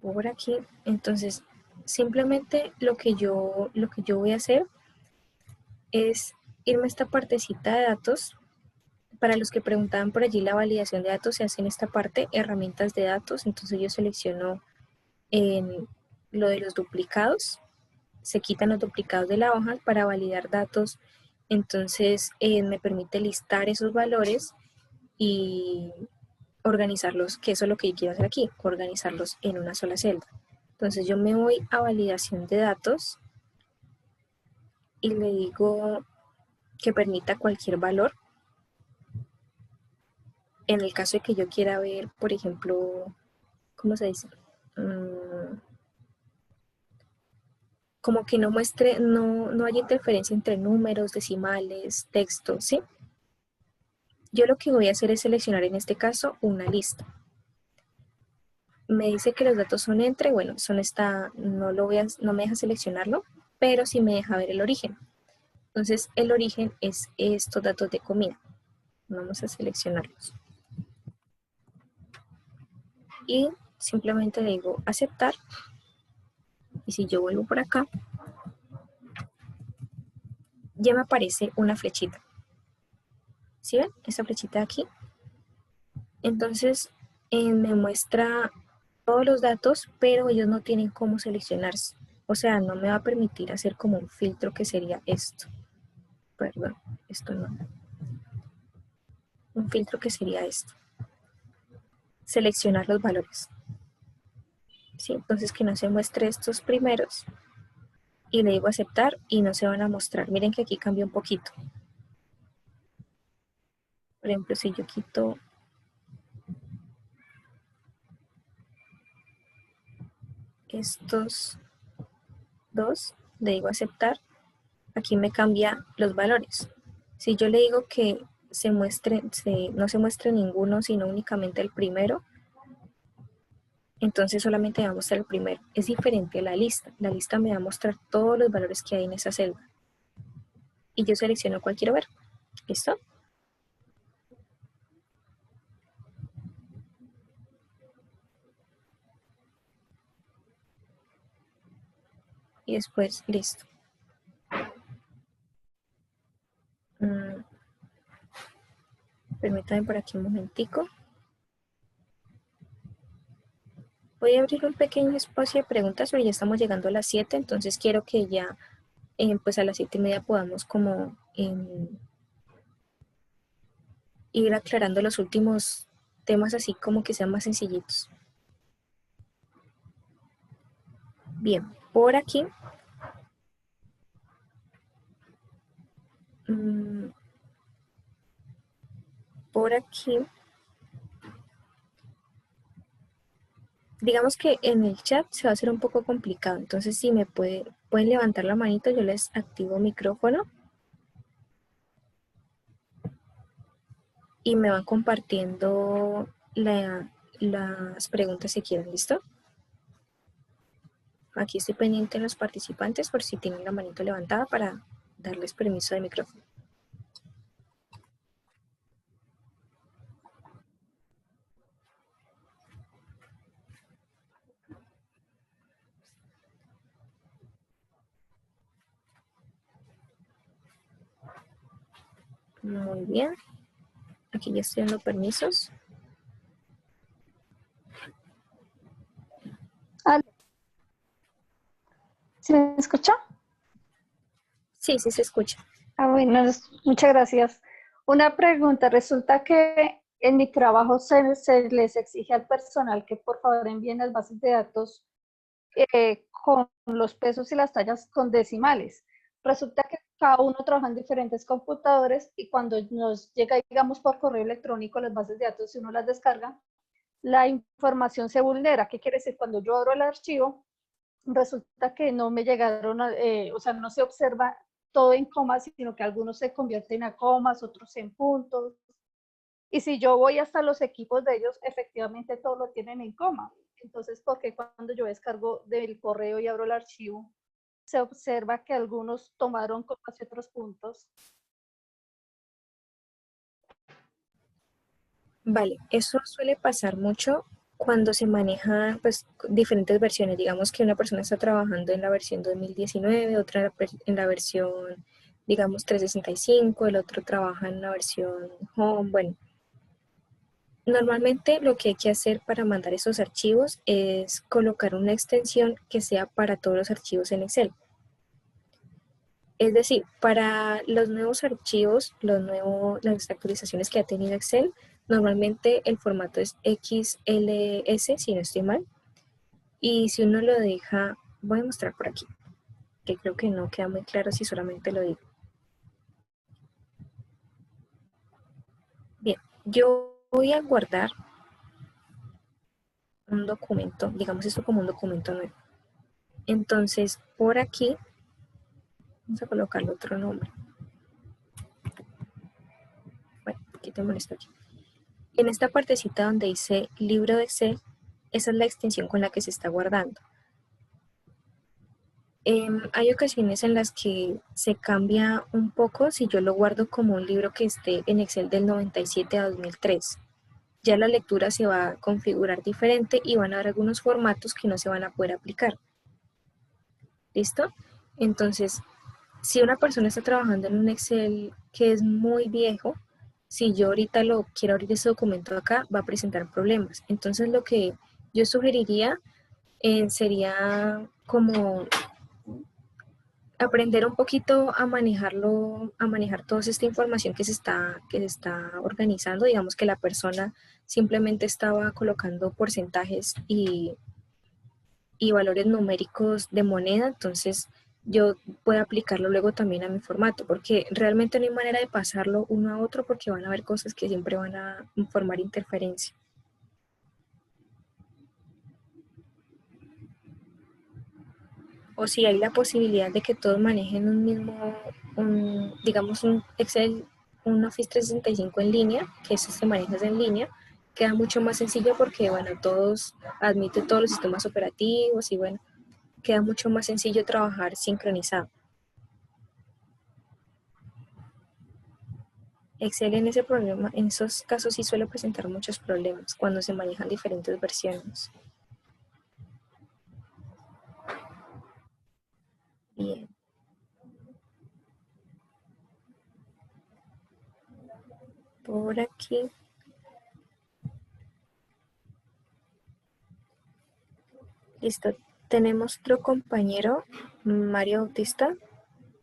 por aquí. Entonces, simplemente lo que yo voy a hacer es irme a esta partecita de datos. Para los que preguntaban por allí, la validación de datos se hace en esta parte, herramientas de datos. Entonces yo selecciono en lo de los duplicados, se quitan los duplicados de la hoja para validar datos. Entonces me permite listar esos valores y organizarlos, que eso es lo que yo quiero hacer aquí, organizarlos en una sola celda. Entonces yo me voy a validación de datos y le digo que permita cualquier valor. En el caso de que yo quiera ver, por ejemplo, ¿cómo se dice? Como que no muestre, no hay interferencia entre números, decimales, texto, ¿sí? Yo lo que voy a hacer es seleccionar en este caso una lista. Me dice que los datos son entre, bueno, son no me deja seleccionarlo, pero sí me deja ver el origen. Entonces el origen es estos datos de comida. Vamos a seleccionarlos. Y simplemente le digo aceptar. Y si yo vuelvo por acá, ya me aparece una flechita. ¿Sí ven? Esta flechita de aquí. Entonces me muestra todos los datos, pero ellos no tienen cómo seleccionarse. O sea, no me va a permitir hacer como un filtro que sería esto. Perdón, esto no. Un filtro que sería esto. Seleccionar los valores. ¿Sí? Entonces que no se muestre estos primeros. Y le digo aceptar y no se van a mostrar. Miren que aquí cambia un poquito. Por ejemplo, si yo quito estos dos, le digo aceptar, aquí me cambia los valores. Si yo le digo que no se muestre ninguno, sino únicamente el primero, entonces solamente me va a mostrar el primero. Es diferente a la lista. La lista me va a mostrar todos los valores que hay en esa celda. Y yo selecciono cuál quiero ver. ¿Listo? Y después, listo. Permítanme por aquí un momentico. Voy a abrir un pequeño espacio de preguntas, pero ya estamos llegando a las 7, entonces quiero que ya pues a las 7:30 podamos como ir aclarando los últimos temas así como que sean más sencillitos. Bien, por aquí por aquí digamos que en el chat se va a hacer un poco complicado, entonces si me pueden levantar la manito, yo les activo micrófono y me van compartiendo las preguntas que quieran, ¿listo? Aquí estoy pendiente de los participantes por si tienen la manito levantada para darles permiso de micrófono. Muy bien. Aquí ya estoy dando permisos. ¿Sí me escucha? Sí, sí se escucha. Bueno, muchas gracias. Una pregunta, resulta que en mi trabajo se les exige al personal que por favor envíen las bases de datos con los pesos y las tallas con decimales. Resulta que cada uno trabaja en diferentes computadores y cuando nos llega, digamos, por correo electrónico las bases de datos, si uno las descarga, la información se vulnera. ¿Qué quiere decir? Cuando yo abro el archivo, resulta que no me llegaron, o sea, no se observa todo en comas, sino que algunos se convierten a comas, otros en puntos. Y si yo voy hasta los equipos de ellos, efectivamente todo lo tienen en coma. Entonces, ¿por qué cuando yo descargo del correo y abro el archivo, se observa que algunos tomaron comas y otros puntos? Vale, eso suele pasar mucho cuando se manejan pues diferentes versiones. Digamos que una persona está trabajando en la versión 2019, otra en la versión, digamos, 365, el otro trabaja en la versión Home. Bueno, normalmente lo que hay que hacer para mandar esos archivos es colocar una extensión que sea para todos los archivos en Excel. Es decir, para los nuevos archivos, las actualizaciones que ha tenido Excel, normalmente el formato es XLS, si no estoy mal. Y si uno lo deja, voy a mostrar por aquí, que creo que no queda muy claro si solamente lo digo. Bien, yo voy a guardar un documento, digamos esto como un documento nuevo. Entonces, por aquí, vamos a colocarle otro nombre. Bueno, quitémoslo esto aquí. En esta partecita donde dice libro de Excel, esa es la extensión con la que se está guardando. Hay ocasiones en las que se cambia un poco si yo lo guardo como un libro que esté en Excel del 97 a 2003. Ya la lectura se va a configurar diferente y van a haber algunos formatos que no se van a poder aplicar. ¿Listo? Entonces, si una persona está trabajando en un Excel que es muy viejo, si yo ahorita lo quiero abrir ese documento acá, va a presentar problemas. Entonces, lo que yo sugeriría sería como aprender un poquito a manejarlo, a manejar toda esta información que se está organizando. Digamos que la persona simplemente estaba colocando porcentajes y valores numéricos de moneda, entonces yo puedo aplicarlo luego también a mi formato, porque realmente no hay manera de pasarlo uno a otro porque van a haber cosas que siempre van a formar interferencia. o si hay la posibilidad de que todos manejen un mismo, digamos un Excel, un Office 365 en línea, que eso se maneja en línea, queda mucho más sencillo porque, bueno, todos admiten todos los sistemas operativos y, bueno, queda mucho más sencillo trabajar sincronizado. Excel en ese problema, en esos casos sí suele presentar muchos problemas cuando se manejan diferentes versiones. Bien. Por aquí. Listo. Tenemos otro compañero, Mario Bautista,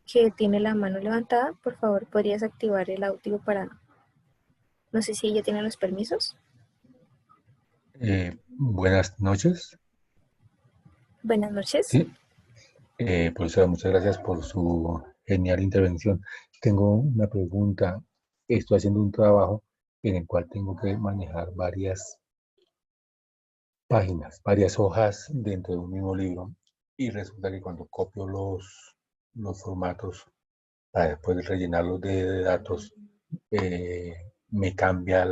que tiene la mano levantada. Por favor, ¿podrías activar el audio para... No sé si ella tiene los permisos? Buenas noches. Buenas noches. Sí, profesora, muchas gracias por su genial intervención. Tengo una pregunta. Estoy haciendo un trabajo en el cual tengo que manejar varias páginas, varias hojas dentro de un mismo libro. Y resulta que cuando copio los formatos para después rellenarlos de datos, me cambia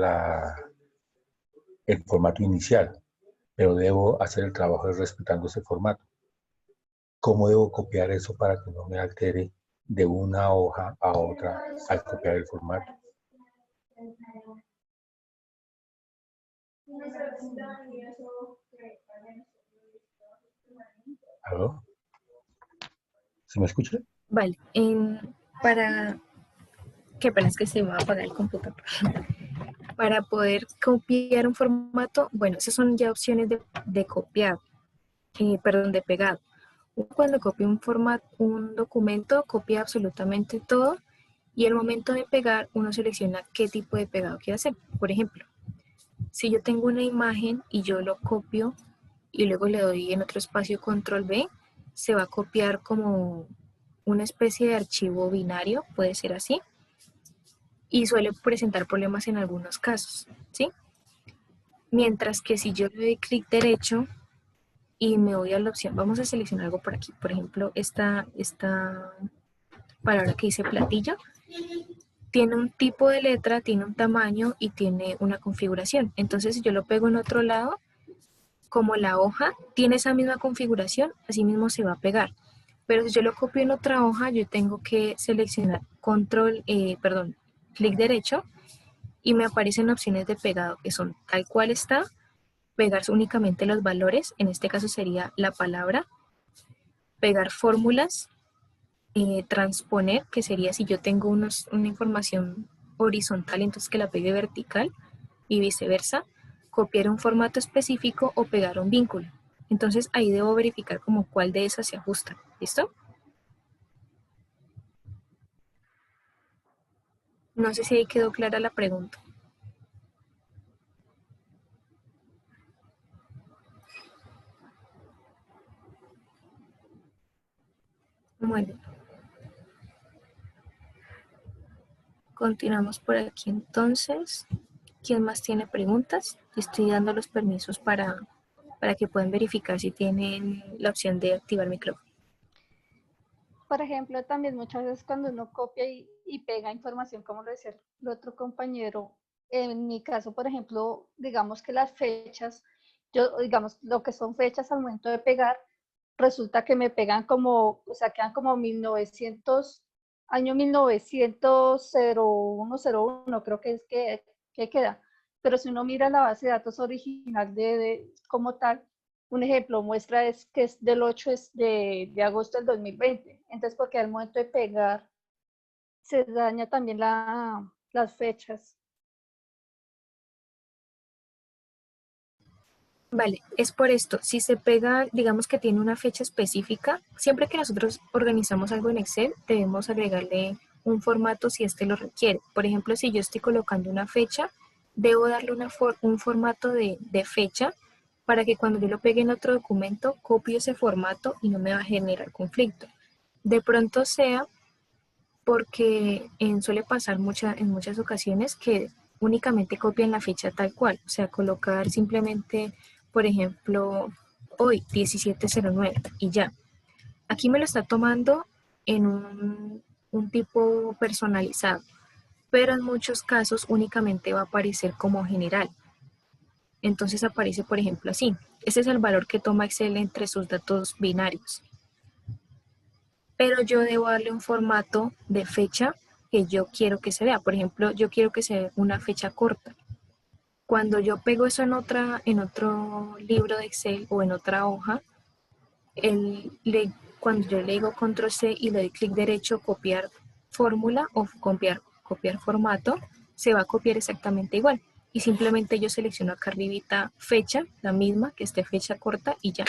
el formato inicial, pero debo hacer el trabajo respetando ese formato. ¿Cómo debo copiar eso para que no me altere de una hoja a otra al copiar el formato? ¿Aló? ¿Se me escucha? Vale. Para... Qué pena, es que se me va a apagar el computador. Para poder copiar un formato, bueno, esas son ya opciones de copiar, perdón, de pegado. Cuando copia un formato, un documento, copia absolutamente todo y al momento de pegar uno selecciona qué tipo de pegado quiere hacer. Por ejemplo, si yo tengo una imagen y yo lo copio y luego le doy en otro espacio control V, se va a copiar como una especie de archivo binario, puede ser así, y suele presentar problemas en algunos casos, ¿sí? Mientras que si yo le doy clic derecho y me voy a la opción, vamos a seleccionar algo por aquí, por ejemplo, esta palabra que dice platillo, tiene un tipo de letra, tiene un tamaño y tiene una configuración. Entonces, si yo lo pego en otro lado, como la hoja tiene esa misma configuración, así mismo se va a pegar. Pero si yo lo copio en otra hoja, yo tengo que seleccionar clic derecho y me aparecen opciones de pegado que son tal cual está, pegar únicamente los valores, en este caso sería la palabra, pegar fórmulas, transponer, que sería si yo tengo una información horizontal, entonces que la pegue vertical y viceversa, copiar un formato específico o pegar un vínculo. Entonces ahí debo verificar como cuál de esas se ajusta. ¿Listo? No sé si ahí quedó clara la pregunta. Bueno, continuamos por aquí entonces. ¿Quién más tiene preguntas? Estoy dando los permisos para que puedan verificar si tienen la opción de activar micrófono. Por ejemplo, también muchas veces cuando uno copia y pega información, como lo decía el otro compañero, en mi caso, por ejemplo, digamos que las fechas, digamos, lo que son fechas al momento de pegar, resulta que me pegan como, o sea, quedan como 1900, año 1901, creo que es que queda. Pero si uno mira la base de datos original como tal, un ejemplo muestra es que es del 8 de agosto del 2020. Entonces, porque al momento de pegar se daña también las fechas. Vale, es por esto. Si se pega, digamos que tiene una fecha específica, siempre que nosotros organizamos algo en Excel, debemos agregarle un formato si este lo requiere. Por ejemplo, si yo estoy colocando una fecha, debo darle un formato de fecha para que cuando yo lo pegue en otro documento, copie ese formato y no me va a generar conflicto. De pronto sea porque suele pasar en muchas ocasiones que únicamente copian la fecha tal cual, o sea, colocar simplemente, por ejemplo, hoy 1709 y ya. Aquí me lo está tomando en un tipo personalizado, pero en muchos casos únicamente va a aparecer como general. Entonces aparece, por ejemplo, así. Ese es el valor que toma Excel entre sus datos binarios. Pero yo debo darle un formato de fecha que yo quiero que se vea. Por ejemplo, yo quiero que se vea una fecha corta. Cuando yo pego eso en otro libro de Excel o en otra hoja, cuando yo le digo control C y le doy clic derecho, copiar fórmula o copiar formato, se va a copiar exactamente igual. Y simplemente yo selecciono acá arribita fecha, la misma, que esté fecha corta y ya.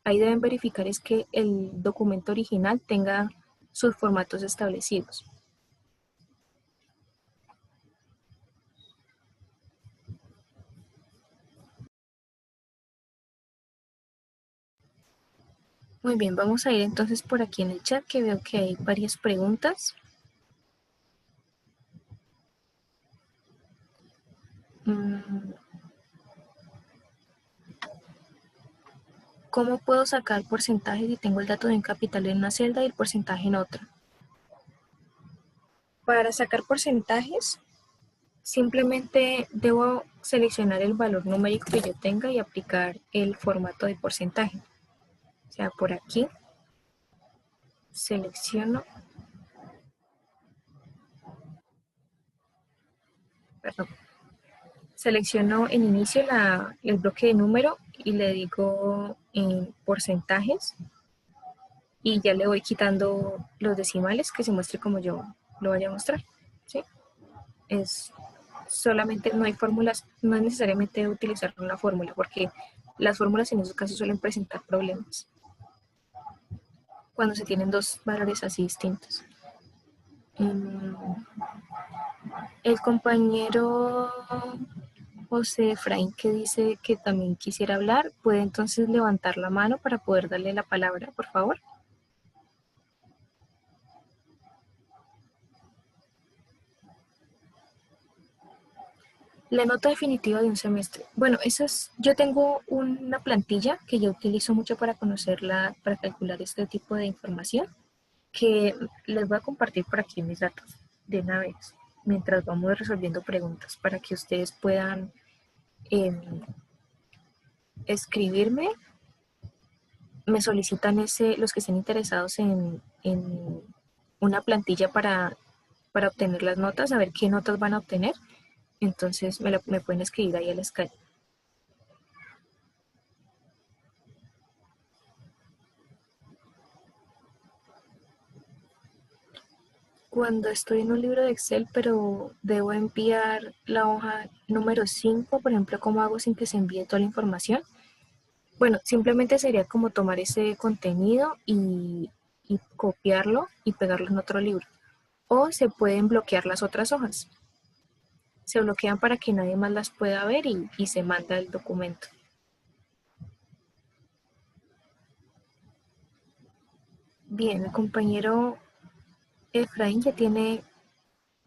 Ahí deben verificar es que el documento original tenga sus formatos establecidos. Muy bien, vamos a ir entonces por aquí en el chat que veo que hay varias preguntas. ¿Cómo puedo sacar porcentajes si tengo el dato de un capital en una celda y el porcentaje en otra? Para sacar porcentajes, simplemente debo seleccionar el valor numérico que yo tenga y aplicar el formato de porcentaje. O sea, por aquí selecciono, perdón, selecciono en inicio el bloque de número y le digo en porcentajes y ya le voy quitando los decimales que se muestre como yo lo vaya a mostrar. ¿Sí? Es solamente, no hay fórmulas, no es necesariamente utilizar una fórmula porque las fórmulas en esos casos suelen presentar problemas cuando se tienen dos valores así distintos. El compañero José Efraín, que dice que también quisiera hablar, puede entonces levantar la mano para poder darle la palabra, por favor. La nota definitiva de un semestre. Bueno, yo tengo una plantilla que yo utilizo mucho para para calcular este tipo de información, que les voy a compartir por aquí mis datos de una vez, mientras vamos resolviendo preguntas, para que ustedes puedan eh, escribirme. Me solicitan los que estén interesados en una plantilla para obtener las notas, saber qué notas van a obtener. Entonces me pueden escribir ahí al Skype. Cuando estoy en un libro de Excel, pero debo enviar la hoja número 5, por ejemplo, ¿cómo hago sin que se envíe toda la información? Bueno, simplemente sería como tomar ese contenido y copiarlo y pegarlo en otro libro. O se pueden bloquear las otras hojas. Se bloquean para que nadie más las pueda ver y se manda el documento. Bien, el compañero Efraín ya tiene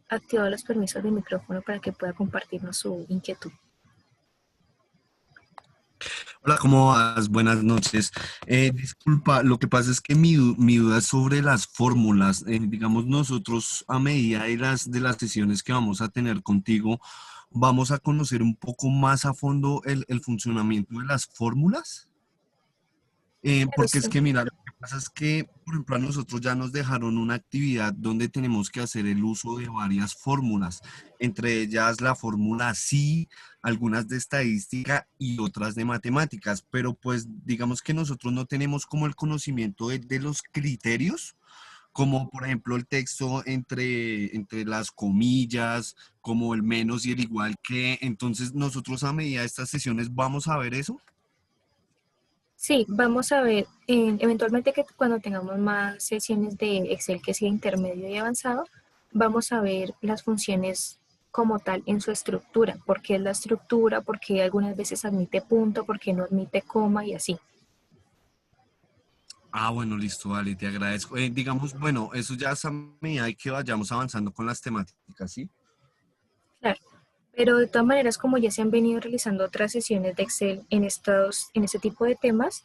activados los permisos de micrófono para que pueda compartirnos su inquietud. Hola, ¿cómo vas? Buenas noches. Disculpa, lo que pasa es que mi duda es sobre las fórmulas. Digamos, nosotros a medida de las sesiones que vamos a tener contigo, vamos a conocer un poco más a fondo el funcionamiento de las fórmulas. Claro, Porque es sí. que, mira, lo que pasa es que, por ejemplo, a nosotros ya nos dejaron una actividad donde tenemos que hacer el uso de varias fórmulas, entre ellas la fórmula SI, algunas de estadística y otras de matemáticas, pero pues digamos que nosotros no tenemos como el conocimiento de los criterios, como por ejemplo el texto entre las comillas, como el menos y el igual que, entonces nosotros a medida de estas sesiones vamos a ver eso. Sí, vamos a ver, eventualmente que cuando tengamos más sesiones de Excel que sea intermedio y avanzado, vamos a ver las funciones como tal en su estructura, por qué es la estructura, por qué algunas veces admite punto, por qué no admite coma y así. Ah, bueno, listo, vale, te agradezco. Digamos, bueno, eso ya es a medida de que vayamos avanzando con las temáticas, ¿sí? Claro, pero de todas maneras, como ya se han venido realizando otras sesiones de Excel en este tipo de temas,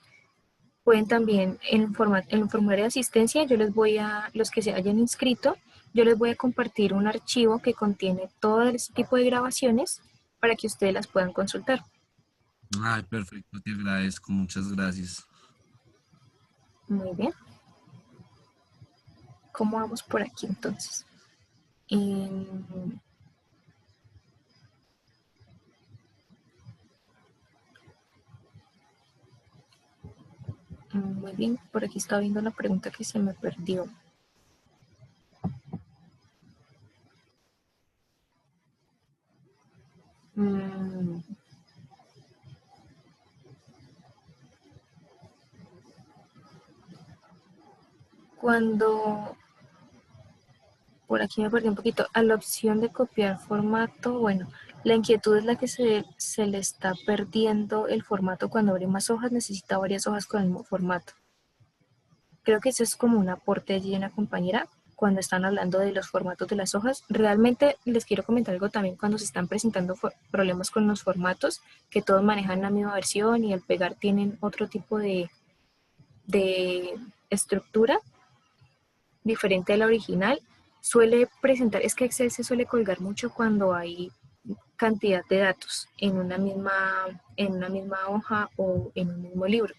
Pueden también en el formulario de asistencia, los que se hayan inscrito, yo les voy a compartir un archivo que contiene todo este tipo de grabaciones para que ustedes las puedan consultar. Ay, perfecto, te agradezco, muchas gracias. Muy bien. ¿Cómo vamos por aquí entonces? Muy bien, por aquí estaba viendo la pregunta que se me perdió. Cuando, por aquí me perdí un poquito, a la opción de copiar formato, bueno, la inquietud es la que se le está perdiendo el formato cuando abre más hojas, necesita varias hojas con el mismo formato. Creo que eso es como un aporte allí de una compañera cuando están hablando de los formatos de las hojas. Realmente les quiero comentar algo también cuando se están presentando problemas con los formatos, que todos manejan la misma versión y al pegar tienen otro tipo de estructura diferente a la original. Suele presentar, es que Excel se suele colgar mucho cuando hay cantidad de datos en una misma hoja o en un mismo libro.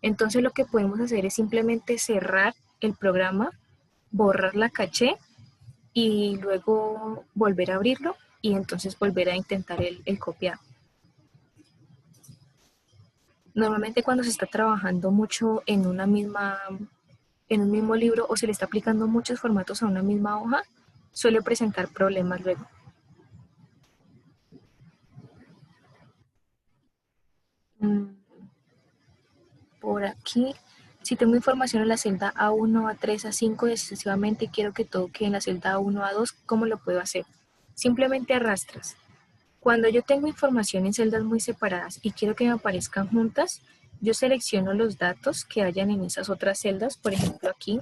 Entonces lo que podemos hacer es simplemente cerrar el programa, borrar la caché y luego volver a abrirlo y entonces volver a intentar el copiado. Normalmente cuando se está trabajando mucho en un mismo libro o se le está aplicando muchos formatos a una misma hoja, suele presentar problemas luego. Por aquí, si tengo información en la celda A1, A3, A5 y sucesivamente y quiero que todo quede en la celda A1, A2, ¿cómo lo puedo hacer? Simplemente arrastras. Cuando yo tengo información en celdas muy separadas y quiero que me aparezcan juntas, yo selecciono los datos que hayan en esas otras celdas, por ejemplo aquí,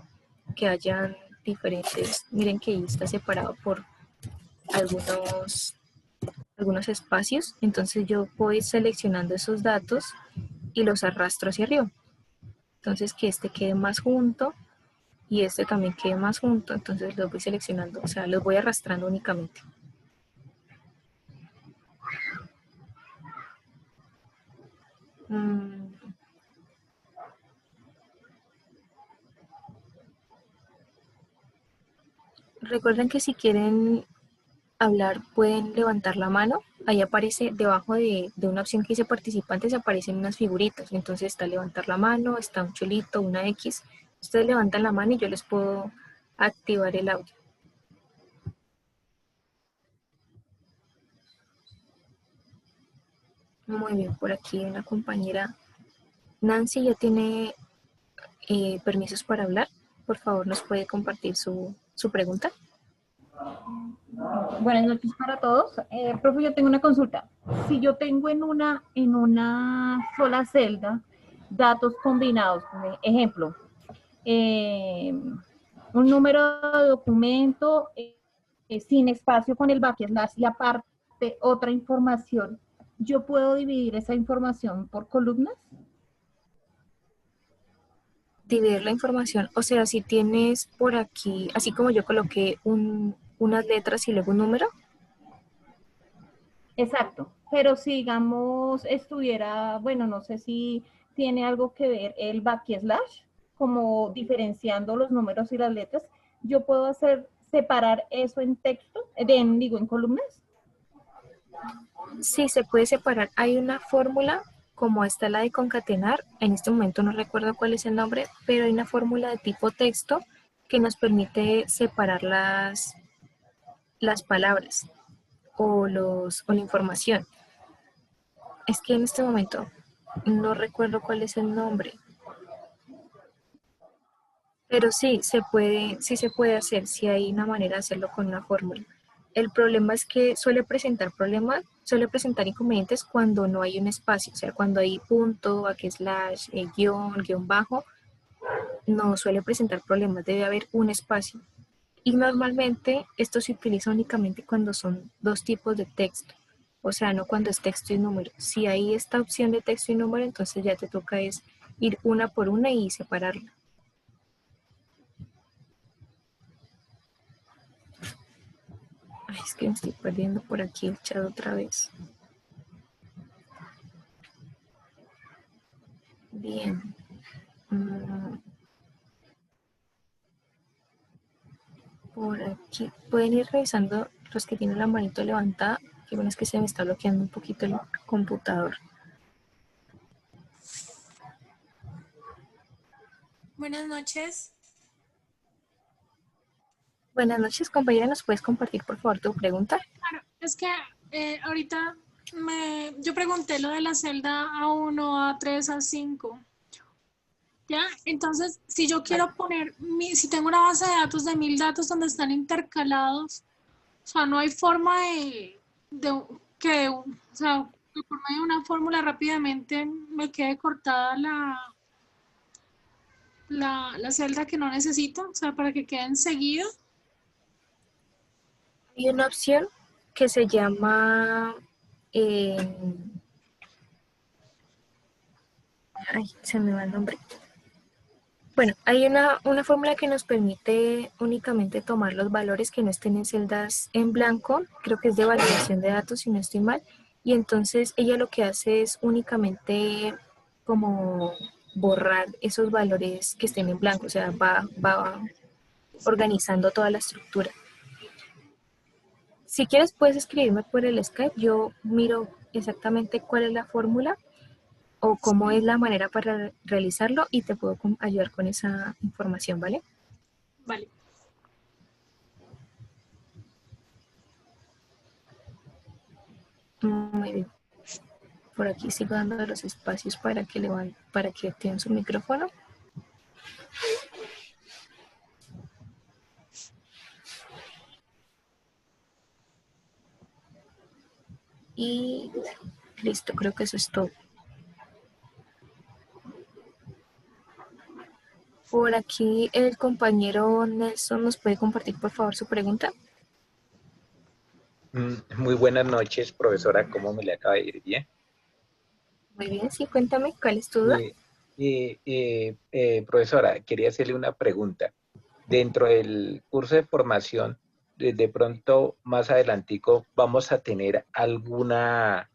que hayan diferentes, miren que ahí está separado por algunos espacios, entonces yo voy seleccionando esos datos y los arrastro hacia arriba. Entonces que este quede más junto y este también quede más junto, entonces los voy seleccionando, o sea, los voy arrastrando únicamente. Recuerden que si quieren hablar pueden levantar la mano, ahí aparece debajo de una opción que dice participantes, aparecen unas figuritas, entonces está levantar la mano, está un chulito, una X, ustedes levantan la mano y yo les puedo activar el audio. Muy bien, por aquí una compañera, Nancy, ya tiene permisos para hablar, por favor nos puede compartir su pregunta. Buenas noches para todos. Profe, yo tengo una consulta. Si yo tengo en una sola celda datos combinados, ejemplo, un número de documento sin espacio con el backslash y aparte otra información, ¿yo puedo dividir esa información por columnas? Dividir la información, o sea, si tienes por aquí, así como yo coloqué unas letras y luego un número. Exacto, pero si digamos estuviera, bueno, no sé si tiene algo que ver el backslash, como diferenciando los números y las letras, yo puedo separar eso en texto, en columnas. Sí, se puede separar. Hay una fórmula, como está la de concatenar, en este momento no recuerdo cuál es el nombre, pero hay una fórmula de tipo texto que nos permite separar las palabras o la información. Es que en este momento no recuerdo cuál es el nombre, pero sí se puede hacer, sí hay una manera de hacerlo con una fórmula. El problema es que suele presentar inconvenientes cuando no hay un espacio, o sea, cuando hay punto, backslash, guión bajo, no suele presentar problemas, debe haber un espacio. Y normalmente esto se utiliza únicamente cuando son dos tipos de texto, o sea, no cuando es texto y número. Si hay esta opción de texto y número, entonces ya te toca es ir una por una y separarla. Ay, es que me estoy perdiendo por aquí el chat otra vez. Bien. Por aquí. Pueden ir revisando los que tienen la manito levantada. Que bueno, es que se me está bloqueando un poquito el computador. Buenas noches. Buenas noches, compañera. ¿Nos puedes compartir, por favor, tu pregunta? Claro, es que ahorita yo pregunté lo de la celda A1, A3, A5. ¿Ya? Entonces, si yo quiero poner, si tengo una base de datos de 1000 datos donde están intercalados, o sea, no hay forma que por medio de una fórmula rápidamente me quede cortada la celda que no necesito, o sea, para que queden seguidos. Hay una opción que se llama... ay, se me va el nombre. Bueno, hay una fórmula que nos permite únicamente tomar los valores que no estén en celdas en blanco, creo que es de validación de datos si no estoy mal, y entonces ella lo que hace es únicamente como borrar esos valores que estén en blanco, o sea, va organizando toda la estructura. Si quieres puedes escribirme por el Skype, yo miro exactamente cuál es la fórmula o cómo es la manera para realizarlo y te puedo ayudar con esa información, ¿vale? Vale. Muy bien. Por aquí sigo dando los espacios para que activen su micrófono. Y listo, creo que eso es todo. Por aquí el compañero Nelson nos puede compartir por favor su pregunta. Muy buenas noches, profesora. ¿Cómo me le acaba de ir? ¿Bien? Muy bien, sí, cuéntame, ¿cuál es tu duda? Profesora, quería hacerle una pregunta. Dentro del curso de formación, de pronto más adelantico, ¿vamos a tener alguna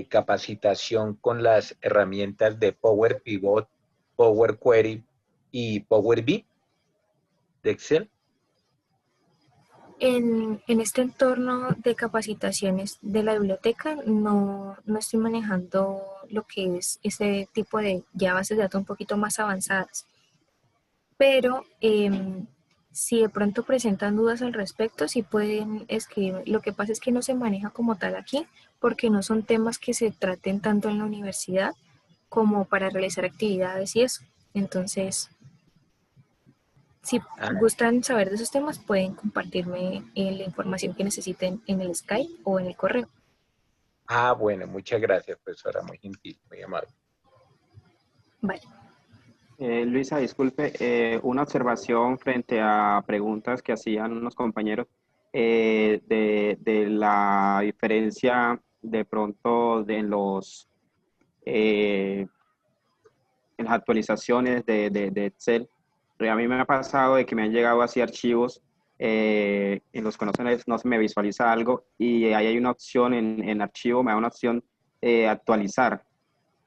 capacitación con las herramientas de Power Pivot, Power Query y Power BI de Excel? En este entorno de capacitaciones de la biblioteca no estoy manejando lo que es ese tipo de ya bases de datos un poquito más avanzadas. Pero si de pronto presentan dudas al respecto, sí pueden escribir. Lo que pasa es que no se maneja como tal aquí, porque no son temas que se traten tanto en la universidad como para realizar actividades y eso. Entonces, si gustan saber de esos temas, pueden compartirme la información que necesiten en el Skype o en el correo. Ah, bueno, muchas gracias, profesora, muy gentil, muy amable. Vale. Luisa, disculpe, una observación frente a preguntas que hacían unos compañeros de la diferencia de pronto en las actualizaciones de Excel. A mí me ha pasado de que me han llegado así archivos en los que no se me visualiza algo y ahí hay una opción en archivo, me da una opción actualizar.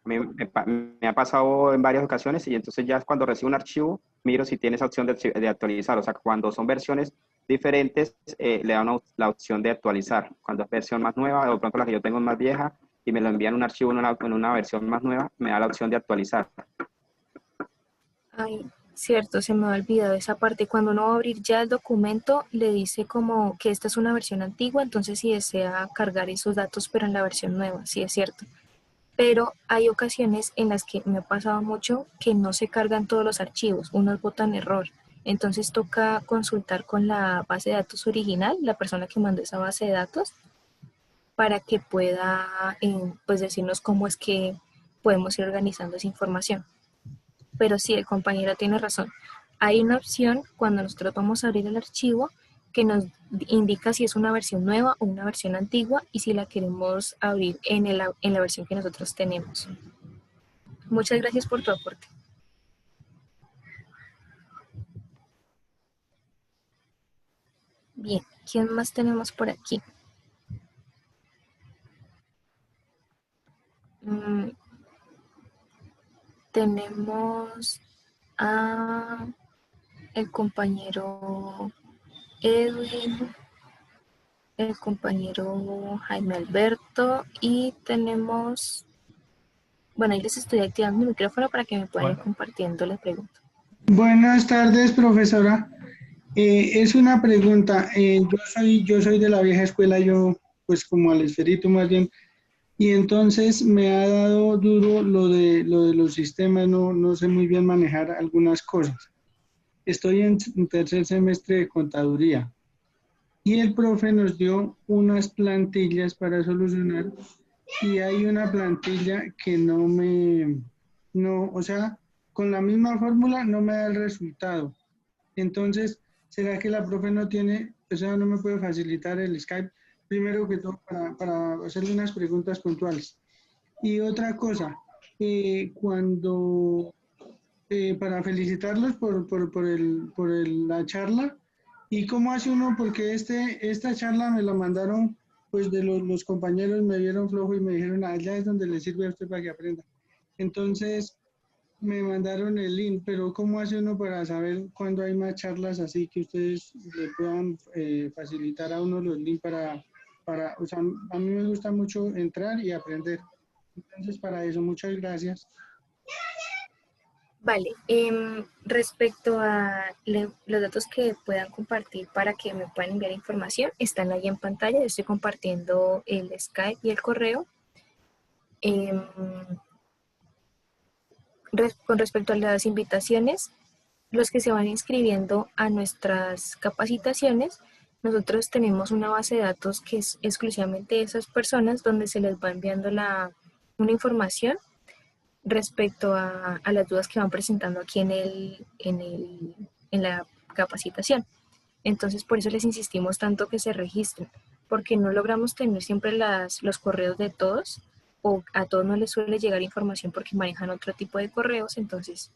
Me ha pasado en varias ocasiones y entonces ya cuando recibo un archivo, miro si tiene esa opción de actualizar. O sea, cuando son versiones diferentes, le da la opción de actualizar. Cuando es versión más nueva, o pronto la que yo tengo es más vieja y me lo envían un archivo en una versión más nueva, me da la opción de actualizar. Ay, cierto, se me ha olvidado esa parte. Cuando uno va a abrir ya el documento, le dice como que esta es una versión antigua, entonces si desea cargar esos datos, pero en la versión nueva, sí es cierto. Pero hay ocasiones en las que me ha pasado mucho que no se cargan todos los archivos, unos botan error. Entonces toca consultar con la base de datos original, la persona que mandó esa base de datos, para que pueda pues decirnos cómo es que podemos ir organizando esa información. Pero sí, el compañero tiene razón. Hay una opción cuando nosotros vamos a abrir el archivo que nos indica si es una versión nueva o una versión antigua y si la queremos abrir en la versión que nosotros tenemos. Muchas gracias por tu aporte. Bien, ¿quién más tenemos por aquí? Tenemos a el compañero Edwin, el compañero Jaime Alberto y tenemos, bueno, ahí les estoy activando mi micrófono para que me puedan ir compartiendo la pregunta. Buenas tardes, profesora. Es una pregunta. Yo soy de la vieja escuela, yo pues como al esferito más bien, y entonces me ha dado duro lo de los sistemas, no sé muy bien manejar algunas cosas. Estoy en tercer semestre de contaduría y el profe nos dio unas plantillas para solucionar y hay una plantilla que o sea, con la misma fórmula no me da el resultado. Entonces, ¿será que la profe no tiene, o sea, no me puede facilitar el Skype? Primero que todo, para hacerle unas preguntas puntuales. Y otra cosa, para felicitarlos por la charla, ¿y cómo hace uno? Porque esta charla me la mandaron, pues de los compañeros me vieron flojo y me dijeron, allá es donde le sirve a usted para que aprenda. Entonces, me mandaron el link, pero ¿cómo hace uno para saber cuándo hay más charlas así que ustedes le puedan facilitar a uno los links o sea, a mí me gusta mucho entrar y aprender. Entonces, para eso, muchas gracias. Vale, respecto a los datos que puedan compartir para que me puedan enviar información, están ahí en pantalla. Yo estoy compartiendo el Skype y el correo. Con respecto a las invitaciones, los que se van inscribiendo a nuestras capacitaciones, nosotros tenemos una base de datos que es exclusivamente de esas personas donde se les va enviando una información respecto a las dudas que van presentando aquí en la capacitación. Entonces, por eso les insistimos tanto que se registren, porque no logramos tener siempre los correos de todos, o a todos no les suele llegar información porque manejan otro tipo de correos. Entonces,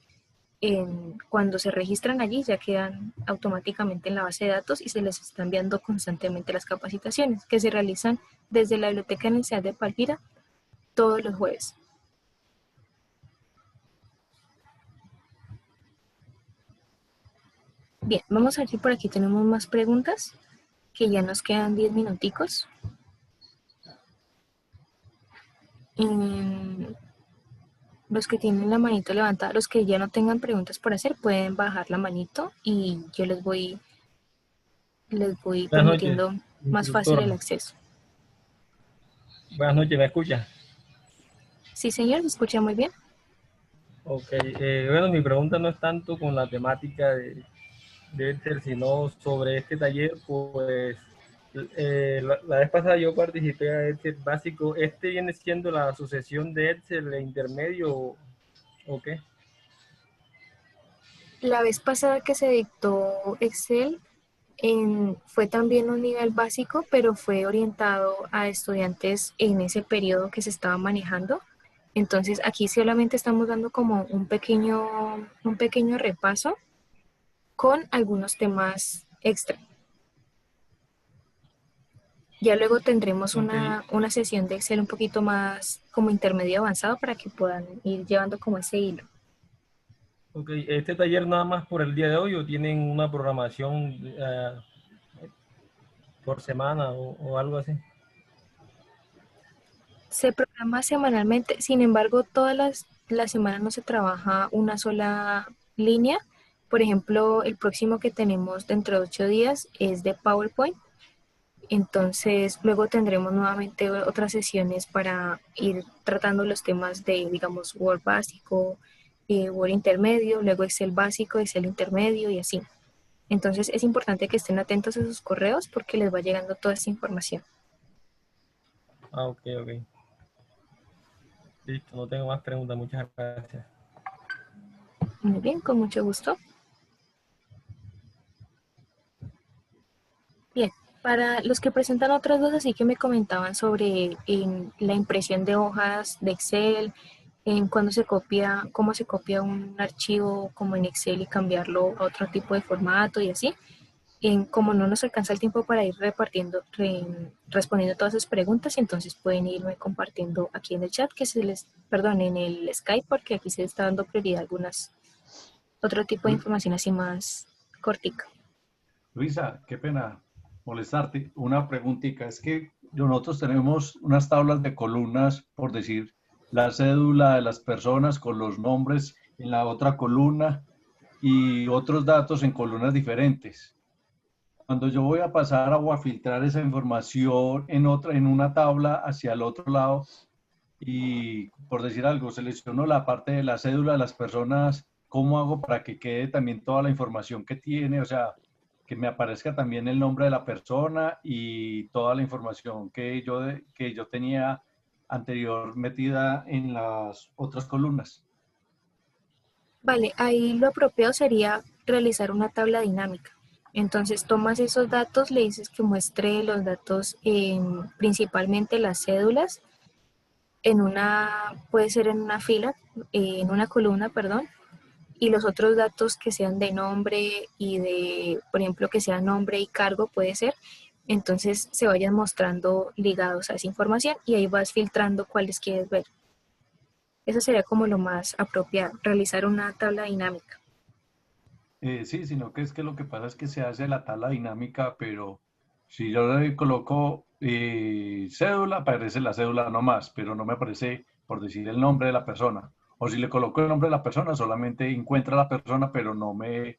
cuando se registran allí ya quedan automáticamente en la base de datos y se les está enviando constantemente las capacitaciones que se realizan desde la Biblioteca Universidad de Palmira todos los jueves. Bien, vamos a ver si por aquí tenemos más preguntas, que ya nos quedan 10 minuticos. Los que tienen la manito levantada, los que ya no tengan preguntas por hacer, pueden bajar la manito y yo les voy permitiendo más fácil el acceso. Buenas noches, ¿me escucha? Sí, señor, ¿se escucha muy bien? Ok, bueno, mi pregunta no es tanto con la temática de Excel, sino sobre este taller. Pues la vez pasada yo participé a Excel básico. ¿Este viene siendo la sucesión de Excel de intermedio o qué? La vez pasada que se dictó Excel fue también un nivel básico, pero fue orientado a estudiantes en ese periodo que se estaba manejando. Entonces aquí solamente estamos dando como un pequeño repaso con algunos temas extra. Ya luego tendremos una sesión de Excel un poquito más como intermedio avanzado para que puedan ir llevando como ese hilo. Ok, ¿este taller nada más por el día de hoy o tienen una programación por semana o algo así? Se programa semanalmente, sin embargo, todas las semanas no se trabaja una sola línea. Por ejemplo, el próximo que tenemos dentro de 8 días es de PowerPoint. Entonces, luego tendremos nuevamente otras sesiones para ir tratando los temas de, digamos, Word básico, Word intermedio, luego Excel básico, Excel intermedio y así. Entonces, es importante que estén atentos a sus correos porque les va llegando toda esta información. Ah, ok. Listo, no tengo más preguntas. Muchas gracias. Muy bien, con mucho gusto. Bien, para los que presentan otras dudas, sí que me comentaban sobre la impresión de hojas de Excel, en cuando se copia, cómo se copia un archivo como en Excel y cambiarlo a otro tipo de formato y así. En como no nos alcanza el tiempo para ir respondiendo todas sus preguntas, entonces pueden irme compartiendo aquí en el chat, perdón, en el Skype, porque aquí se está dando prioridad a algunas, otro tipo de información así más cortica. Luisa, qué pena molestarte. Una preguntita, es que nosotros tenemos unas tablas de columnas, por decir, la cédula de las personas con los nombres en la otra columna y otros datos en columnas diferentes. Cuando yo voy a pasar o a filtrar esa información en una tabla hacia el otro lado y, por decir algo, selecciono la parte de la cédula de las personas, ¿cómo hago para que quede también toda la información que tiene? O sea, que me aparezca también el nombre de la persona y toda la información que yo tenía anterior metida en las otras columnas. Vale, ahí lo apropiado sería realizar una tabla dinámica. Entonces tomas esos datos, le dices que muestre los datos, principalmente las cédulas, puede ser en una fila, en una columna, perdón, y los otros datos que sean de nombre y por ejemplo, que sea nombre y cargo, puede ser. Entonces se vayan mostrando ligados a esa información y ahí vas filtrando cuáles quieres ver. Eso sería como lo más apropiado, realizar una tabla dinámica. Sí, sino que es que lo que pasa es que se hace la tabla dinámica, pero si yo le coloco cédula, aparece la cédula nomás, pero no me aparece, por decir, el nombre de la persona. O si le coloco el nombre de la persona, solamente encuentra a la persona, pero no me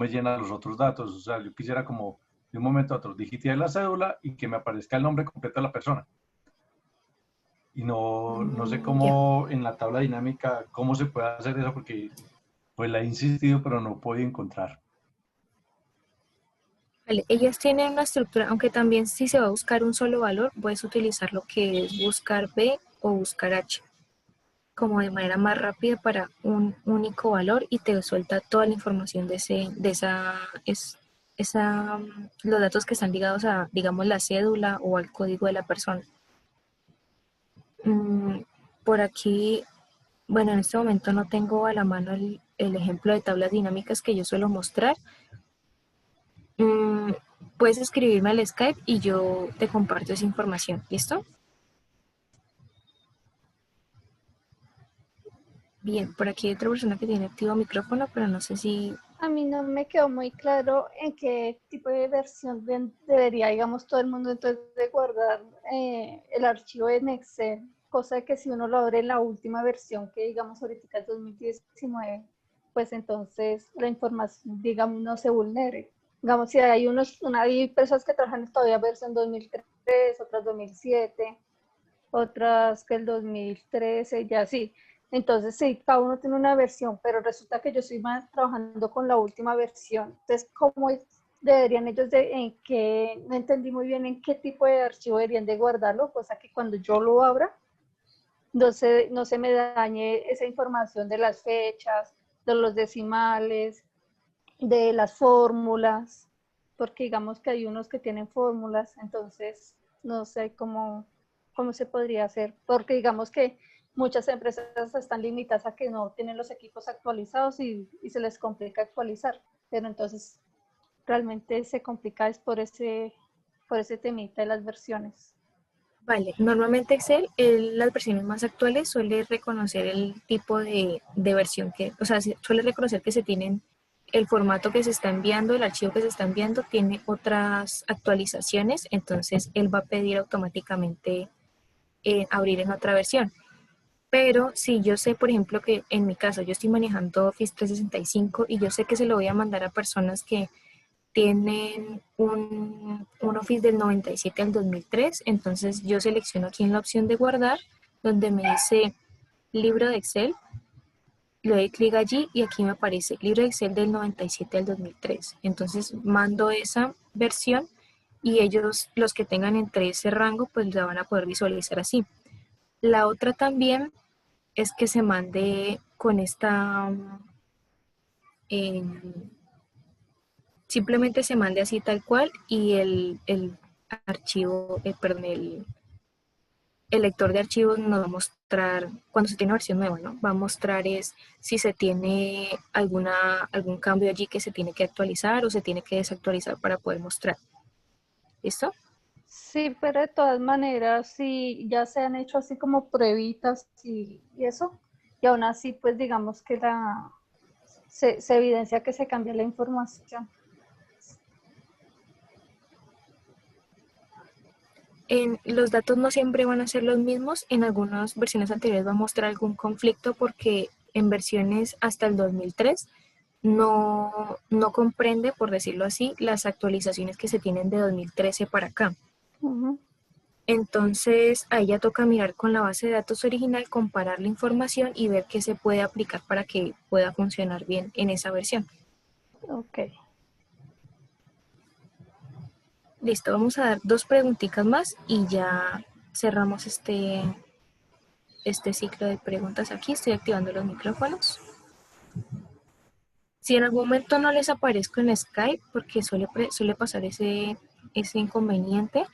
llena los otros datos. O sea, yo quisiera como de un momento a otro digitar la cédula y que me aparezca el nombre completo de la persona. Y no sé cómo en la tabla dinámica, cómo se puede hacer eso, porque pues la he insistido, pero no puedo encontrar. Vale, ellas tienen una estructura, aunque también si se va a buscar un solo valor, puedes utilizar lo que es buscar B o buscar H, como de manera más rápida para un único valor y te suelta toda la información los datos que están ligados a, digamos, la cédula o al código de la persona. Por aquí, bueno, en este momento no tengo a la mano el ejemplo de tablas dinámicas que yo suelo mostrar. Puedes escribirme al Skype y yo te comparto esa información, ¿listo? Bien, por aquí hay otra persona que tiene activo micrófono, pero no sé si... A mí no me quedó muy claro en qué tipo de versión debería, digamos, todo el mundo entonces de guardar el archivo en Excel, cosa de que si uno lo abre en la última versión, que digamos ahorita es 2019, pues entonces la información, digamos, no se vulnere. Digamos, si hay personas que trabajan todavía versión 2003, otras 2007, otras que el 2013, ya sí. Entonces, sí, cada uno tiene una versión, pero resulta que yo estoy trabajando con la última versión. Entonces, ¿cómo deberían ellos no entendí muy bien en qué tipo de archivo deberían de guardarlo, cosa que cuando yo lo abra, no se me dañe esa información de las fechas, de los decimales, de las fórmulas, porque digamos que hay unos que tienen fórmulas, entonces no sé cómo se podría hacer, porque digamos que muchas empresas están limitadas a que no tienen los equipos actualizados y se les complica actualizar, pero entonces realmente se complica es por ese temita de las versiones. Vale, normalmente Excel, las versiones más actuales suele reconocer el tipo de versión o sea, suele reconocer que se tienen el formato que se está enviando, el archivo que se está enviando tiene otras actualizaciones, entonces él va a pedir automáticamente abrir en otra versión. Pero si yo sé, por ejemplo, que en mi caso yo estoy manejando Office 365 y yo sé que se lo voy a mandar a personas que tienen un Office del 97 al 2003, entonces yo selecciono aquí en la opción de guardar, donde me dice libro de Excel, le doy clic allí y aquí me aparece libro de Excel del 97 al 2003. Entonces mando esa versión y ellos, los que tengan entre ese rango, pues la van a poder visualizar así. La otra también es que se mande con esta... simplemente se mande así tal cual y el archivo, perdón, el lector de archivos nos va a mostrar, cuando se tiene una versión nueva, ¿no? Va a mostrar es si se tiene algún cambio allí que se tiene que actualizar o se tiene que desactualizar para poder mostrar. ¿Listo? Sí, pero de todas maneras, si ya se han hecho así como pruebitas y eso, y aún así, pues digamos que se evidencia que se cambia la información. Los datos no siempre van a ser los mismos. En algunas versiones anteriores va a mostrar algún conflicto porque en versiones hasta el 2003 no comprende, por decirlo así, las actualizaciones que se tienen de 2013 para acá. Entonces, ahí ya toca mirar con la base de datos original, comparar la información y ver qué se puede aplicar para que pueda funcionar bien en esa versión. Ok. Listo, vamos a dar 2 preguntitas más y ya cerramos este ciclo de preguntas aquí. Estoy activando los micrófonos. Si en algún momento no les aparezco en Skype, porque suele pasar ese inconveniente,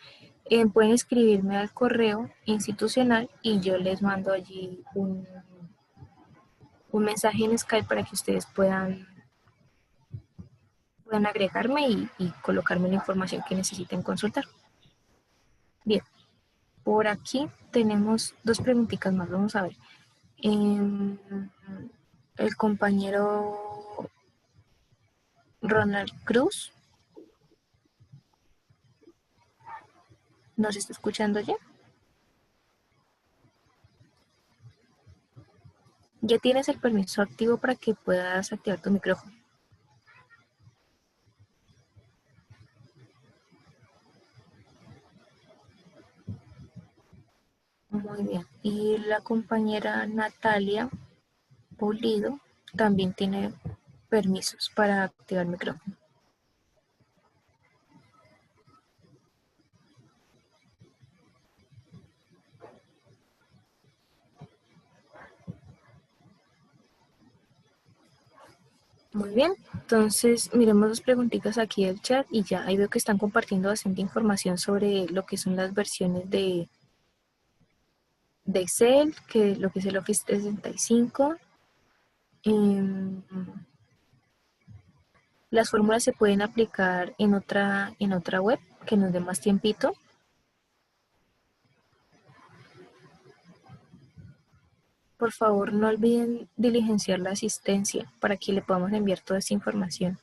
pueden escribirme al correo institucional y yo les mando allí un mensaje en Skype para que ustedes puedan agregarme y colocarme la información que necesiten consultar. Bien, por aquí tenemos 2 preguntitas más, vamos a ver. El compañero Ronald Cruz ¿nos está escuchando ya? Ya tienes el permiso activo para que puedas activar tu micrófono. Muy bien. Y la compañera Natalia Pulido también tiene permisos para activar el micrófono. Muy bien, entonces miremos 2 preguntitas aquí del chat y ya, ahí veo que están compartiendo bastante información sobre lo que son las versiones de Excel, que lo que es el Office 365. Las fórmulas se pueden aplicar en otra web que nos dé más tiempito. Por favor, no olviden diligenciar la asistencia para que le podamos enviar toda esta información.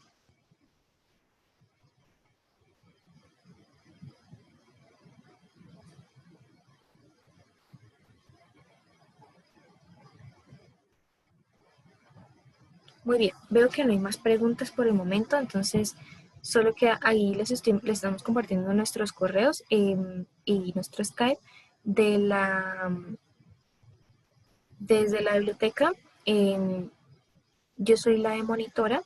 Muy bien, veo que no hay más preguntas por el momento, entonces solo que ahí les estamos compartiendo nuestros correos y nuestro Skype desde la biblioteca. Yo soy la de monitora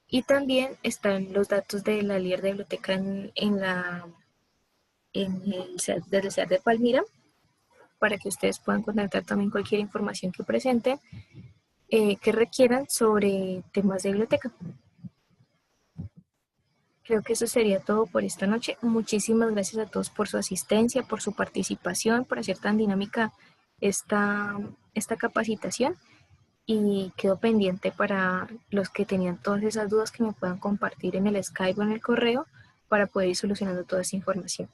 y también están los datos de la líder de biblioteca desde el CEAR de Palmira para que ustedes puedan contactar también cualquier información que presenten que requieran sobre temas de biblioteca. Creo que eso sería todo por esta noche. Muchísimas gracias a todos por su asistencia, por su participación, por hacer tan dinámica esta capacitación y quedo pendiente para los que tenían todas esas dudas que me puedan compartir en el Skype o en el correo para poder ir solucionando toda esa información.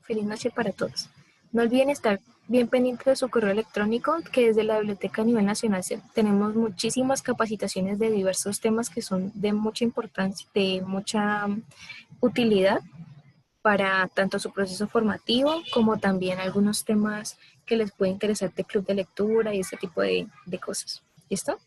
Feliz noche para todos. No olviden estar bien pendientes de su correo electrónico, que desde la Biblioteca a nivel nacional tenemos muchísimas capacitaciones de diversos temas que son de mucha importancia, de mucha utilidad para tanto su proceso formativo como también algunos temas que les puede interesar de club de lectura y ese tipo de cosas. ¿Listo?